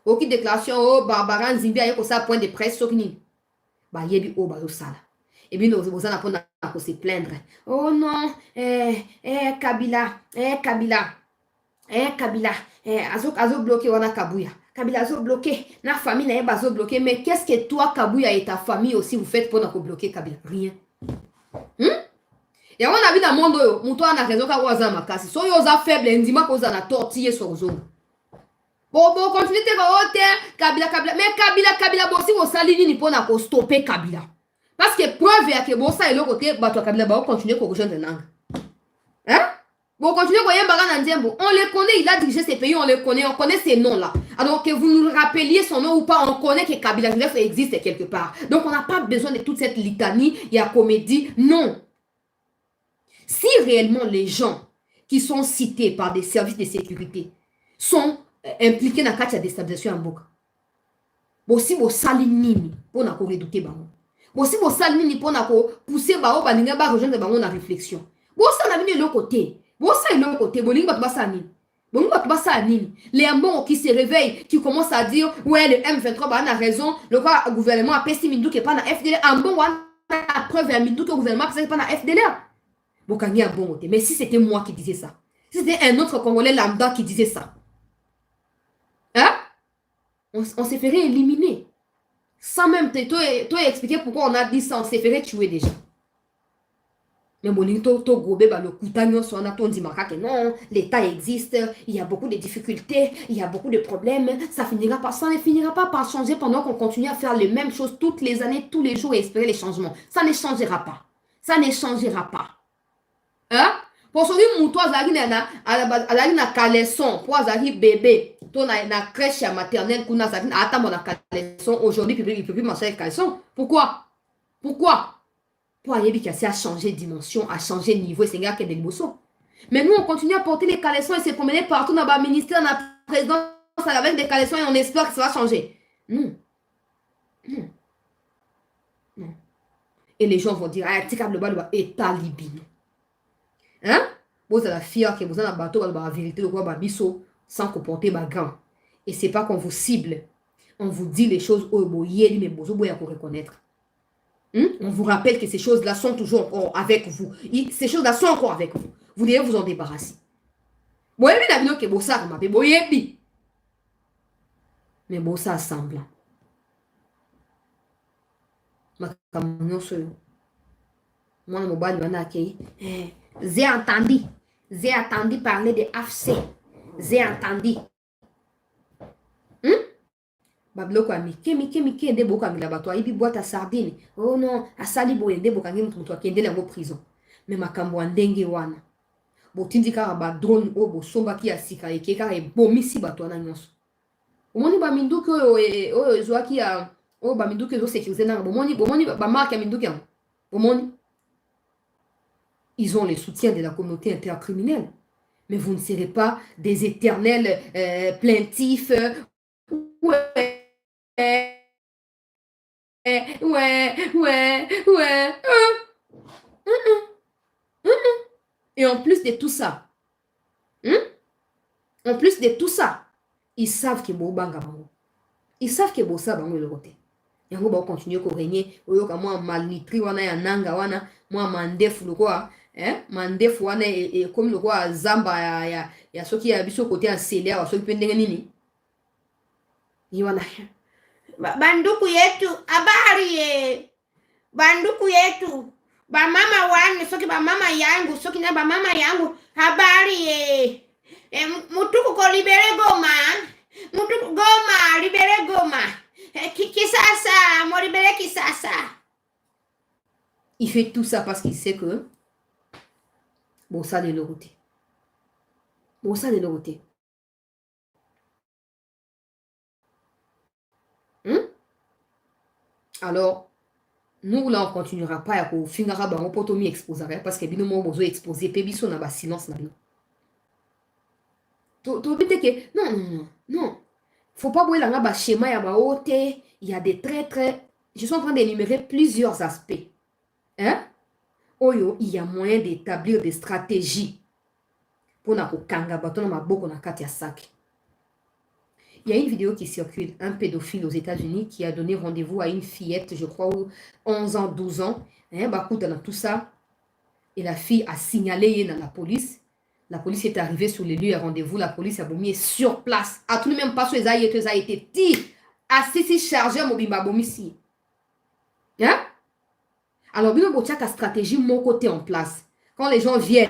Ou qui déclaration, oh, Barbara Nzimbi, il y a ça point de presse, Sokni. Bah, yebi, oh, bah, sala. Et puis, nous allons se plaindre. Oh non, Kabila, Kabila, Azo bloqué, on a Kabouya. Kabila zo bloqué, na famille na bazo bloqué, mais qu'est-ce que toi Kabouya et ta famille aussi vous faites pour nous bloquer Kabila? Rien. Et on a vu dans le monde, mon toi on a raison quand on a makasi. So yo za faible, ndima ko za na tortiller sur zone. Bon continuez te ko Kabila, mais Kabila bo si vous sali ni pour na ko stopper Kabila. Parce que preuve ya que bon ça et le côté bato Kabila ba continuer ko rejoindre langue. Hein? Bon, continuez, voyez, on les connaît, il a dirigé ces pays, on les connaît, on connaît ces noms-là. Alors que vous nous rappeliez son nom ou pas, on connaît que Kabila existe quelque part. Donc, on n'a pas besoin de toute cette litanie, il y a comédie. Non. Si réellement les gens qui sont cités par des services de sécurité sont impliqués dans la déstabilisation en Boka, bon, si vous salinini, pour ne pas redouter, bon, si vous salinini, pour ne pas pousser, rejoindre la réflexion. Bon, ça n'a pas de l'autre côté. Bon, ça est l'autre côté. Bon, les Ambons qui se réveillent, qui commencent à dire, ouais, le M23 a raison, le gouvernement a pessimé Mindou qui n'est pas dans FDL. Ambon a la preuve à Mindou que le gouvernement n'est pas dans FDL. Bon, quand il y a un bon côté. Mais si c'était moi qui disais ça, si c'était un autre Congolais lambda qui disait ça, hein, on s'est fait éliminer. Sans même toi expliquer pourquoi on a dit ça, on s'est fait tuer déjà. Mais bon, non, l'État existe, il y a beaucoup de difficultés, il y a beaucoup de problèmes, ça ne finira pas par changer pendant qu'on continue à faire les mêmes choses toutes les années, tous les jours et espérer les changements. Ça ne changera pas. Ça ne changera pas. Hein? Pour celui qui a na caleçon, pour azali bébé, na crèche maternelle, aujourd'hui, il ne peut plus manger caleçon. Pourquoi? Pour aller qui a changé de dimension, a changé de niveau, c'est un gars qui est des bossons. Mais nous, on continue à porter les caleçons et se promener partout dans le ministère, dans la présidence, avec des caleçons et on espère que ça va changer. Non. Et les gens vont dire, ah, tika le bal état libino. Hein? Vous avez la fière que vous avez un bateau, la vérité, le roi biso, sans qu'on porte ma gant. Et c'est pas qu'on vous cible. On vous dit les choses, oh, mais bozo, pour reconnaître. On vous rappelle que ces choses-là sont toujours encore avec vous. Ces choses-là sont encore avec vous. Vous devez vous en débarrasser. Mais bon, ça semble. J'ai entendu parler de AFC. J'ai entendu. Babloko a mike ende boka mila bato aibi boîte à sardine. Oh non, asali boye ende boka ngi mutu akende la prison. Mais makambo ndenge wana. Botindi kaka ba drone o bo somba ki asika eke kaka e bomisi bato na nyonso. Omoni ba minduki oyo ezwaki ya o ba minduki ezo sécuriser na bomoni ba marque ya minduki yango. Omoni ils ont le soutien de la communauté intercriminelle. Mais vous ne serez pas des éternels plaintifs ouais. Et en plus de tout ça, hein, en plus de tout ça, ils savent que Bobanga Bango. Ils savent que Bossa Bango est le côté. Yango ba continuer ko régner oyoka mwa malnutri wana ya nanga wana mwa mandefu lokwa mandefu wana comme lokwa zamba ya soki ya biso côté ya sele ya soki pendenge nini ni wana banduku yetu habari ye banduku yetu bamama wangu soki bamama yangu soki na bamama yangu habari ye mutuku ko libere Goma mutuku Goma libere Goma Kisasa mo libere Kisasa. Il fait tout ça parce qu'il sait que bon ça de l'autre côté. Bon ça de l'autre côté. Alors nous là on continuera pas à finira ba on potomi exposer parce que bino mo bozo exposer pe biso na ba silence na bino. To bite que non. Faut pas voir là ba schéma ya ba ote, il y a des traîtres. Je suis en train d'énumérer plusieurs aspects. Oyo, il y a moyen d'établir des stratégies pour na kokanga bato na maboko na kati ya sac. Il y a une vidéo qui circule, un pédophile aux États-Unis qui a donné rendez-vous à une fillette, je crois, 11 ans, 12 ans. Dans tout ça, et la fille a signalé dans la police. La police est arrivée sur les lieux à rendez-vous. La police a bombé sur place. À tout le même pas sur les aïeux, ça a été dit. Assis chargé à Mobimba Bomissi. Alors, bien, il y a une stratégie mon côté en place. Quand les gens viennent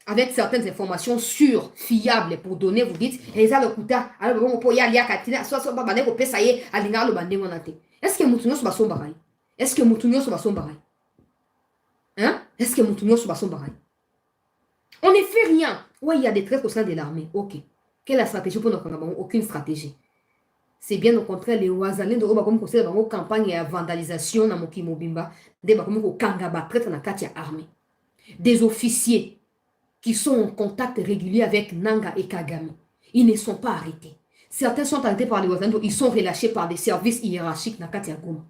avec certaines informations sûres, fiables pour donner, vous dites, les alors on peut y aller à Katina, soit ça y est, à l'ingar le bandé est-ce que Moutounio soit son barail? Est-ce que Moutounio soit son barail? Est-ce que Moutounio soit son barail? On ne fait rien. Oui, il y a des traits au sein de l'armée. Ok. Quelle est la stratégie pour notre campagne? Aucune stratégie. C'est bien au contraire, les Ouazalins de Oba comme conseil dans campagne et vandalisation dans Moki Mobimba, des comme Kangaba traite dans la Katia armée. Des officiers qui sont en contact régulier avec Nanga et Kagame. Ils ne sont pas arrêtés. Certains sont arrêtés par les Ouazalins, ils sont relâchés par des services hiérarchiques dans Katia Goma.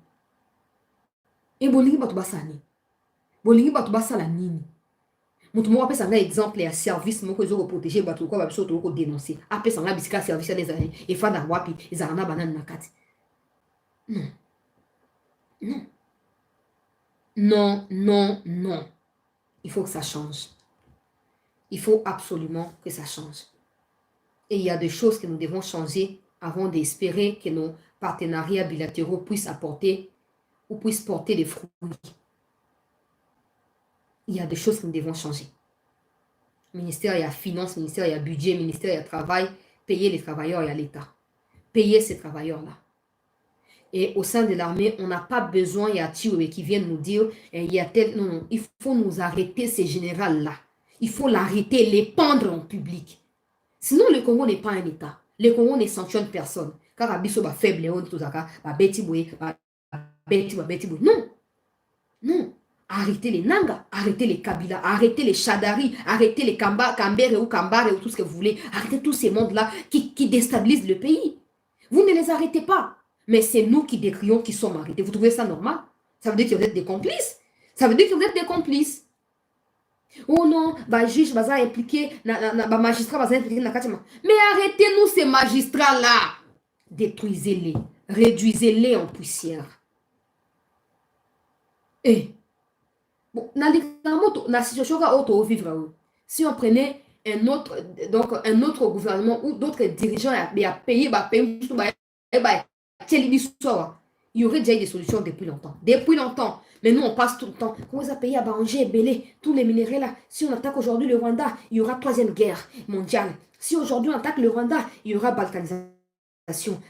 Et Bolingi Batubasani. Bolingi Batubasala Nini. Mutu mo apesa nga exemple ya service moko ezo ko protéger bato ko ba biso to ko dénoncer apesa nga bisika service ya des années et fanda wapi ezana banane na kati non il faut que ça change, il faut absolument que ça change et il y a des choses que nous devons changer avant d'espérer que nos partenariats bilatéraux puissent apporter ou puissent porter des fruits. Il y a des choses que nous devons changer. Ministère, il y a finance, ministère, il y a budget, ministère, il y a travail. Payer les travailleurs, il y a l'État. Payer ces travailleurs-là. Et au sein de l'armée, on n'a pas besoin, il y a Tioué qui viennent nous dire, il y a tel... Non, il faut nous arrêter ces généraux-là. Il faut l'arrêter, les pendre en public. Sinon, le Congo n'est pas un État. Le Congo ne sanctionne personne. Car Abisso va faible, non. Arrêtez les Nanga, arrêtez les Kabila, arrêtez les Chadari, arrêtez les Kambere ou Kambare ou tout ce que vous voulez. Arrêtez tous ces mondes-là qui déstabilisent le pays. Vous ne les arrêtez pas. Mais c'est nous qui décrions qu'ils sont arrêtés. Vous trouvez ça normal? Ça veut dire que vous êtes des complices. Ça veut dire que vous êtes des complices. Oh non, bah juge va impliqué, magistrat va impliqué dans le. Mais arrêtez-nous ces magistrats-là. Détruisez-les, réduisez-les en poussière. Et bon, dans la situation où vivre, si on prenait un autre gouvernement ou d'autres dirigeants à payer, il y aurait déjà eu des solutions depuis longtemps. Depuis longtemps. Mais nous, on passe tout le temps. Comment ça payer à Banger, Belé, tous les minéraux là. Si on attaque aujourd'hui le Rwanda, il y aura troisième guerre mondiale. Si aujourd'hui on attaque le Rwanda, il y aura balkanisation.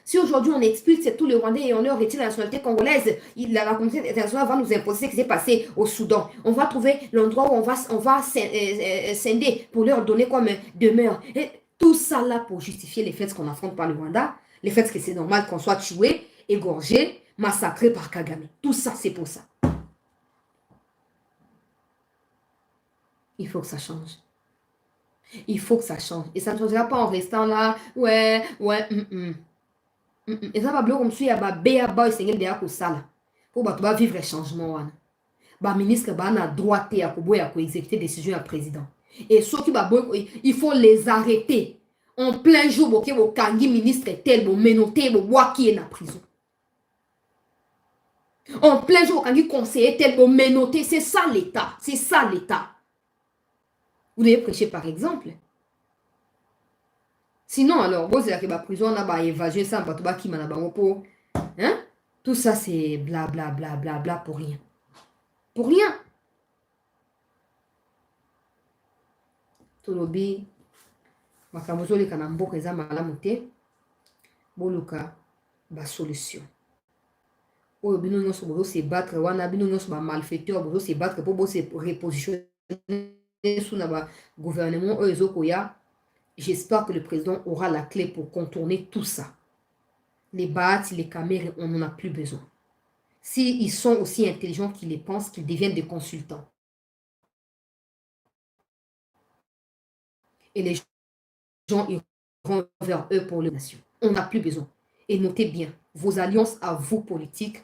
Si aujourd'hui on expulse tout le Rwandais et on leur retire la nationalité congolaise, la communauté internationale va nous imposer ce qui s'est passé au Soudan. On va trouver l'endroit où on va scinder pour leur donner comme demeure. Et tout ça là pour justifier les faits qu'on affronte par le Rwanda, les faits que c'est normal qu'on soit tué, égorgé, massacré par Kagame. Tout ça c'est pour ça. Il faut que ça change. Il faut que ça change. Et ça ne changera pas en restant là. Ouais. Et ça va bloquer comme si il y a ba béa ba sengel de ko sala. Pour ba to ba vivre changement wana. Ba ministre ba na droit ya ko boya ko exécuter décision du président. Et ceux qui ba il faut les arrêter. En plein jour, boké bo kangi ministre tel bo menoté bo waki est na prison. En plein jour, kangi conseiller tel bo menoté, c'est ça l'état, c'est ça l'état. Vous devez prêcher par exemple. Sinon alors, vous avez la prison on a ba évasion ça ba to ba ki mana ba pour hein? Tout ça c'est bla bla bla bla bla pour rien. Pour rien. Tolobi makambo zoleka na mboka eza malamu te. Boluka ba solution. Oyo bino nyonso bozo se battre wana bino nyonso ba malfaiteur bozo se battre pour se repositionner sous na ba gouvernement oyo ezokoya. J'espère que le président aura la clé pour contourner tout ça. Les BAT, les caméras, on n'en a plus besoin. S'ils sont aussi intelligents qu'ils les pensent, qu'ils deviennent des consultants. Et les gens iront vers eux pour les nations. On n'a plus besoin. Et notez bien, vos alliances à vous politiques,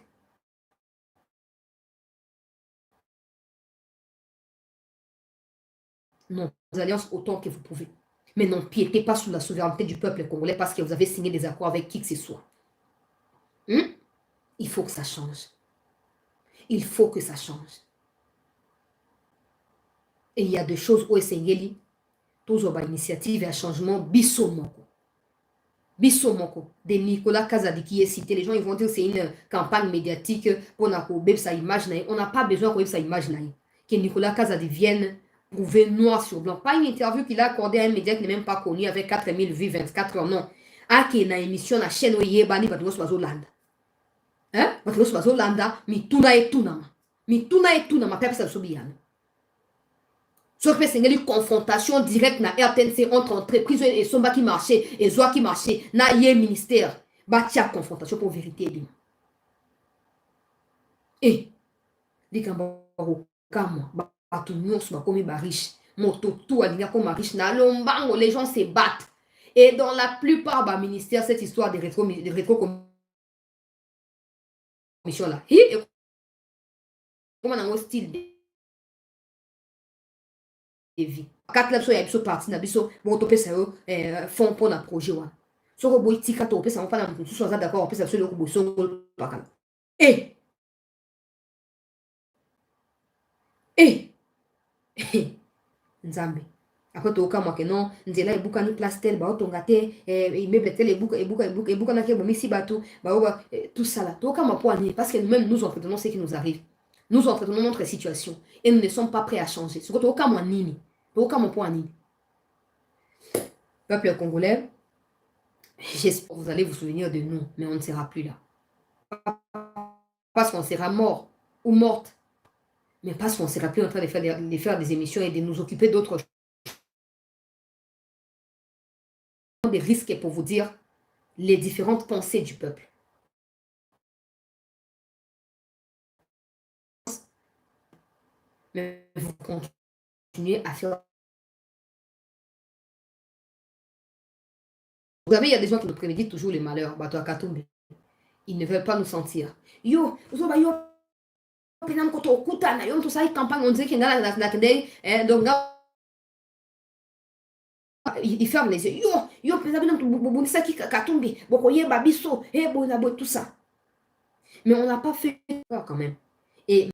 non, vos alliances autant que vous pouvez. Mais n'empiétez pas sur la souveraineté du peuple congolais parce que vous avez signé des accords avec qui que ce soit. Il faut que ça change. Il faut que ça change. Et il y a des choses où Essengeli, tous les initiatives et un changement bissomoko. Bissomoko. De Nicolas Kazadi qui est cité. Les gens ils vont dire que c'est une campagne médiatique pour sa image. On n'a pas besoin de sa image. Que Nicolas Kazadi vienne prouver noir sur blanc. Pas une interview qu'il a accordée à un média qui n'est même pas connu avec 4000 vues, 24 heures, non. Ah, qui est une émission, la chaîne où il y a bani, Batros Bazolanda. Hein? Batros Bazolanda, mi tuna et tunama. Mi tuna et tunama, pep sa sobiane. Ce que c'est une confrontation directe na RTNC entre entreprise et Somba qui marchait et Zoa qui marchait. Na yé ministère. Batia confrontation pour vérité. Et, les Kambaro, Kamo, Batu Nyos, Bakomi Bariche, Moto, tout a dit comme Bariche, na lombango, les gens se battent. Et dans la plupart des ministères, cette histoire de rétro-commission là, comment on a un style de vie. Quatre lapso ya biso parti na biso bon topesa yo fond pour na projet wa soko boy tika to pesa on pas na mutu so za d'accord pesa biso le ko boso pakala eh nzambe après to ka mwake non nzela ebuka ni place tel ba otonga te immeuble tel ebuka na ke bomisi bato ba tout ça là to ka ma poignée parce que nous-mêmes nous entretenons ce qui nous arrive, nous entretenons notre situation et nous ne sommes pas prêts à changer soko to ka mwa nini to ka mo poignée. Peuple congolais, j'espère que vous allez vous souvenir de nous, mais on ne sera plus là. Parce qu'on sera mort ou morte, mais parce qu'on ne sera plus en train de faire des émissions et de nous occuper d'autres choses. Des risques pour vous dire les différentes pensées du peuple. Mais vous continuez à faire. Vous savez, il y a des gens qui nous préméditent toujours les malheurs. Bato Akatumbe. Ils ne veulent pas nous sentir. Yo, ils ferment les yeux. Tout ça. Mais on n'a pas fait peur quand même. Et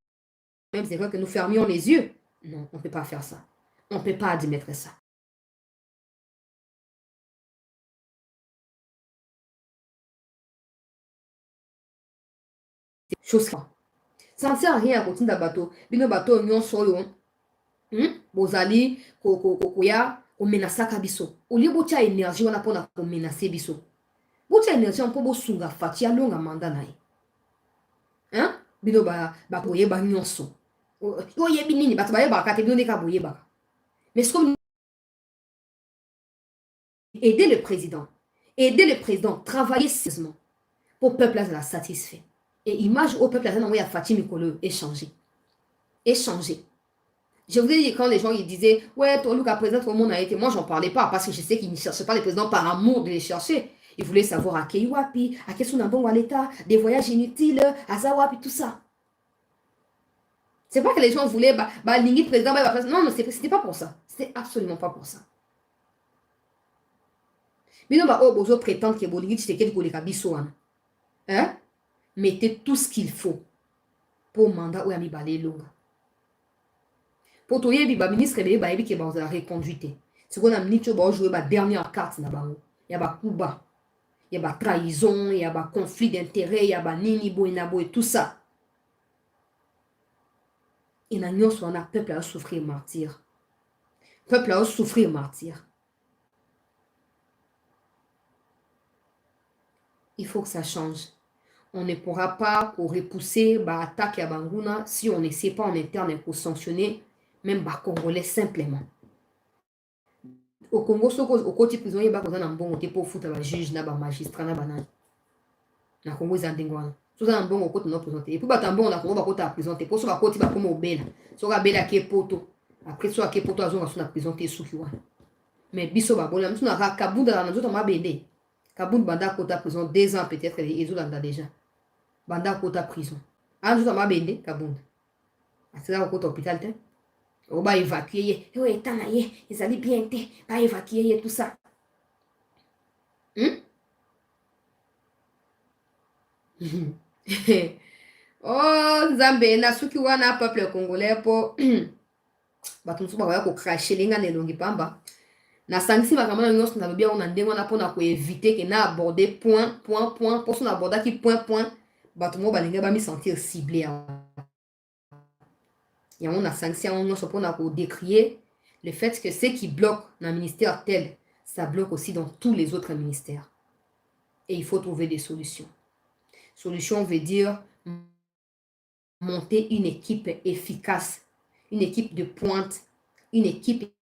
même c'est vrai que nous fermions les yeux. Non, on ne peut pas faire ça. On ne peut pas admettre ça. Chose ça ne sert à rien à continuer à bateau. Bino bateau nyon solo. Bozali koya o menasaka biso. Au lieu botia énergie wana pona ko menacer biso. Botia énergie on po sunga fatia longa manda nai. Hein? Bino ba koye ba nyonso. Yo yebi nini bato ba yeba ka te bino ne ka boye ba. Mais ce que aider le président, travailler sérieusement pour le peuple la satisfait. Et image au peuple là à Fatih Mikolo échanger. Je vous ai dit quand les gens ils disaient ouais toi Lucas président tout le monde a été, moi j'en parlais pas parce que je sais qu'ils ne cherchaient pas les présidents par amour de les chercher. Ils voulaient savoir à quel wapi, à quel sont à l'état, des voyages inutiles, à Zawapi, tout ça. C'est pas que les gens voulaient, l'ingé président, non, c'était pas pour ça. C'était absolument pas pour ça. Mais non, Bozo prétend que Bolingui, c'est quelque chose hein? Mettez tout ce qu'il faut pour mandat ou ami balé longa. Pour toi, il y a ministre qui est dans la reconduite. C'est qu'on a mis jouer la dernière carte. Il y a coup bas. Il y a trahison, il y a conflit d'intérêts, il y a nini boinabo et tout ça. Et un peuple à souffrir martyr. Peuple à souffrir martyr. Il faut que ça change. On ne pourra pas pour repousser l'attaque à Bangouna si on ne sait pas en interne pour sanctionner même les Congolais simplement. Au Congo, au côté prison, il y a un bon côté pour foutre un juge, un magistrat, un banane. Na Congo, ils ont des gens. Tout ça, un bon côté non présenté. Et puis, un bon, on a Congo, on a présenté. Pour ça, côté, comme au bel. Sur la belle qui est poto. Après, sur la qui est poto, on a présenté sous qui mais biso ba bon, on a Kabound dans nous autres, on a bendé. Kabound, banda kota prison, 2 ans peut-être, ils ont déjà. Banda kota prison. Ah, nous avons bendé, Kabound. C'est là au hôpital, on va évacuer, ils allaient bien, va évacuer tout ça. Oh, Zambé, na suki wana peuple congolais pour batumsu ba ko cracher linga ne longi pamba. Na sangisi makamana nyonso na bibia ona ndengo na pona ko éviter que na aborder point pour son aborder qui point batumo balinga ba mi sentir ciblé. Et on a sanctionné pour décrier le fait que ce qui bloque dans le ministère tel, ça bloque aussi dans tous les autres ministères. Et il faut trouver des solutions. Solution veut dire monter une équipe efficace, une équipe de pointe, une équipe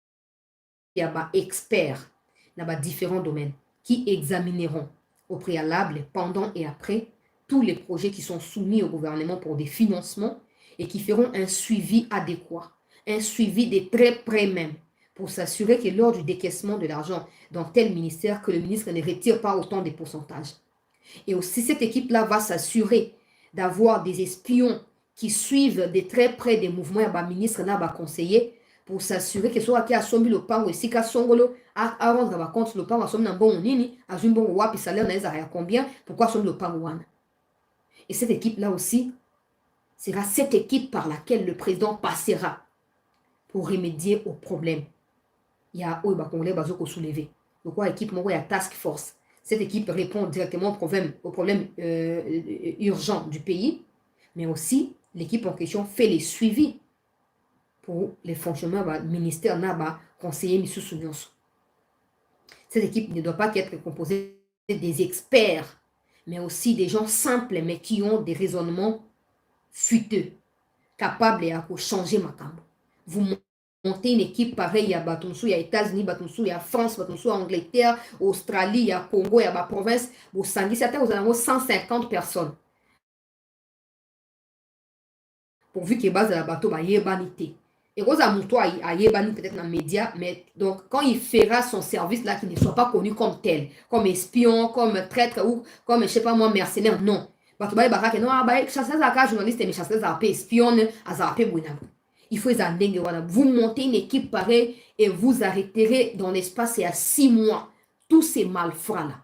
qui a des experts dans différents domaines qui examineront au préalable, pendant et après tous les projets qui sont soumis au gouvernement pour des financements et qui feront un suivi adéquat, un suivi de très près même, pour s'assurer que lors du décaissement de l'argent dans tel ministère, que le ministre ne retire pas autant de pourcentages. Et aussi, cette équipe-là va s'assurer d'avoir des espions qui suivent de très près des mouvements à ministre, à conseiller, pour s'assurer que soit qui a sombi le pan ou si ka songolo à rendre compte le pan a sombi un bon nini, à un bon wapi salaire n'a combien, pourquoi sombi le pan ouana. Et cette équipe-là aussi, sera cette équipe par laquelle le président passera pour remédier aux problèmes. Il y a Oiba Congolais Bazoko soulevé. Donc, quoi, équipe, il y a task force. Cette équipe répond directement aux problèmes urgents du pays, mais aussi l'équipe en question fait les suivis pour les fonctionnements du ministère Naba, conseiller M. Sounions. Cette équipe ne doit pas être composée des experts, mais aussi des gens simples, mais qui ont des raisonnements futeux, capable de changer ma camp. Vous montez une équipe pareille à Batumsou, il y a États-Unis, Batumsou, il y a France, Batumsou, Angleterre, Australie, il y a Congo, il y a ma province. Vous avez 150 personnes. Pourvu que base de la bateau, il y ait banité. Et Rosa Mouto a banni peut-être dans les médias, mais donc quand il fera son service là, qu'il ne soit pas connu comme tel, comme espion, comme traître ou comme, je sais pas moi, mercenaire, non. Journaliste, mais chasseur à espionne, à il faut vous montez une équipe pareille et vous arrêterez dans l'espace et à 6 mois tous ces malfrats là.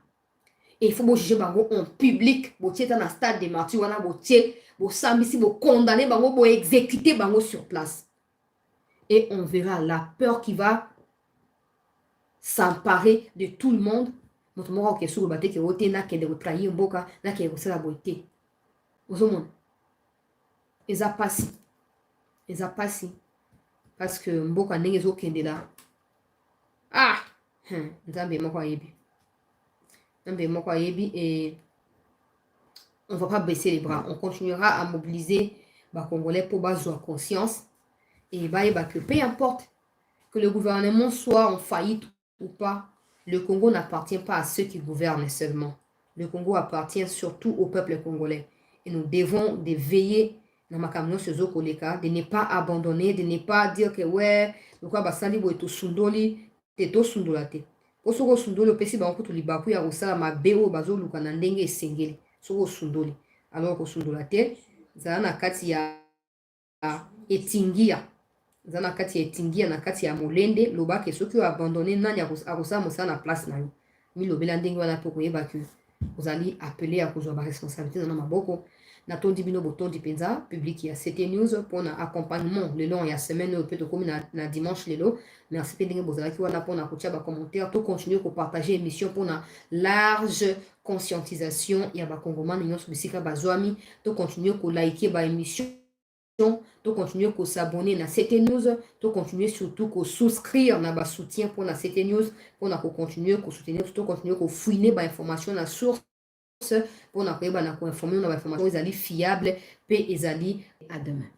Et il faut juger en public, vous êtes dans le stade de martyrs, vous sambisi, vous condamnez, vous exécuter sur place. Et on verra la peur qui va s'emparer de tout le monde. Notre mort qui est sur le bateau qui est ôté, n'a qu'à trahir Mboka, n'a qu'à reçu la beauté. Aux hommes, ils ont passé. Ils ont passé. Parce que Mboka n'est pas aucun de là. Ah! Nzambe moko ayebi. Nzambe moko ayebi et on ne va pas baisser les bras. On continuera à mobiliser les Congolais pour avoir conscience. Et que peu importe que le gouvernement soit en faillite ou pas, le Congo n'appartient pas à ceux qui gouvernent seulement. Le Congo appartient surtout au peuple congolais. Et nous devons de veiller dans ma camion chez Zokoleka, de ne pas abandonner, de ne pas dire que ouais, le quoi basali bo eto sundoli, teto sundolate. Osoko sundoli opesi bango kutu libaku ya kosala mabe oyo bazoluka na ndenge esengeli soko osundoli. Alors kosundola te zala na kati ya etingia. Zala na kati ya etingia na kati ya molende lobake soki abandonné nani akosala mosala na place na yo. Milobela ndenge wana po koyeba ke ozali appelé à kozwa ba responsabilité na maboko. Na tondi bino botondi penza public ya CT News pour na accompagnement le long ya semaine oyo pe tokomi na dimanche lelo. Merci pe ndenge bozalaki wana pour na kotia ba commentaire to continuer ko partager émission pour na large conscientisation ya ba congomani nyonso bisika bazwami to continuer ko liker ba émission to continuer ko s'abonner na CT News to continuer surtout ko souscrire na ba soutien pour na CT News pour na ko continuer ko soutenir to continuer ko fouiner ba information na source pour na koyeba na ko informer na ba information ezali fiable pe ezali à demain.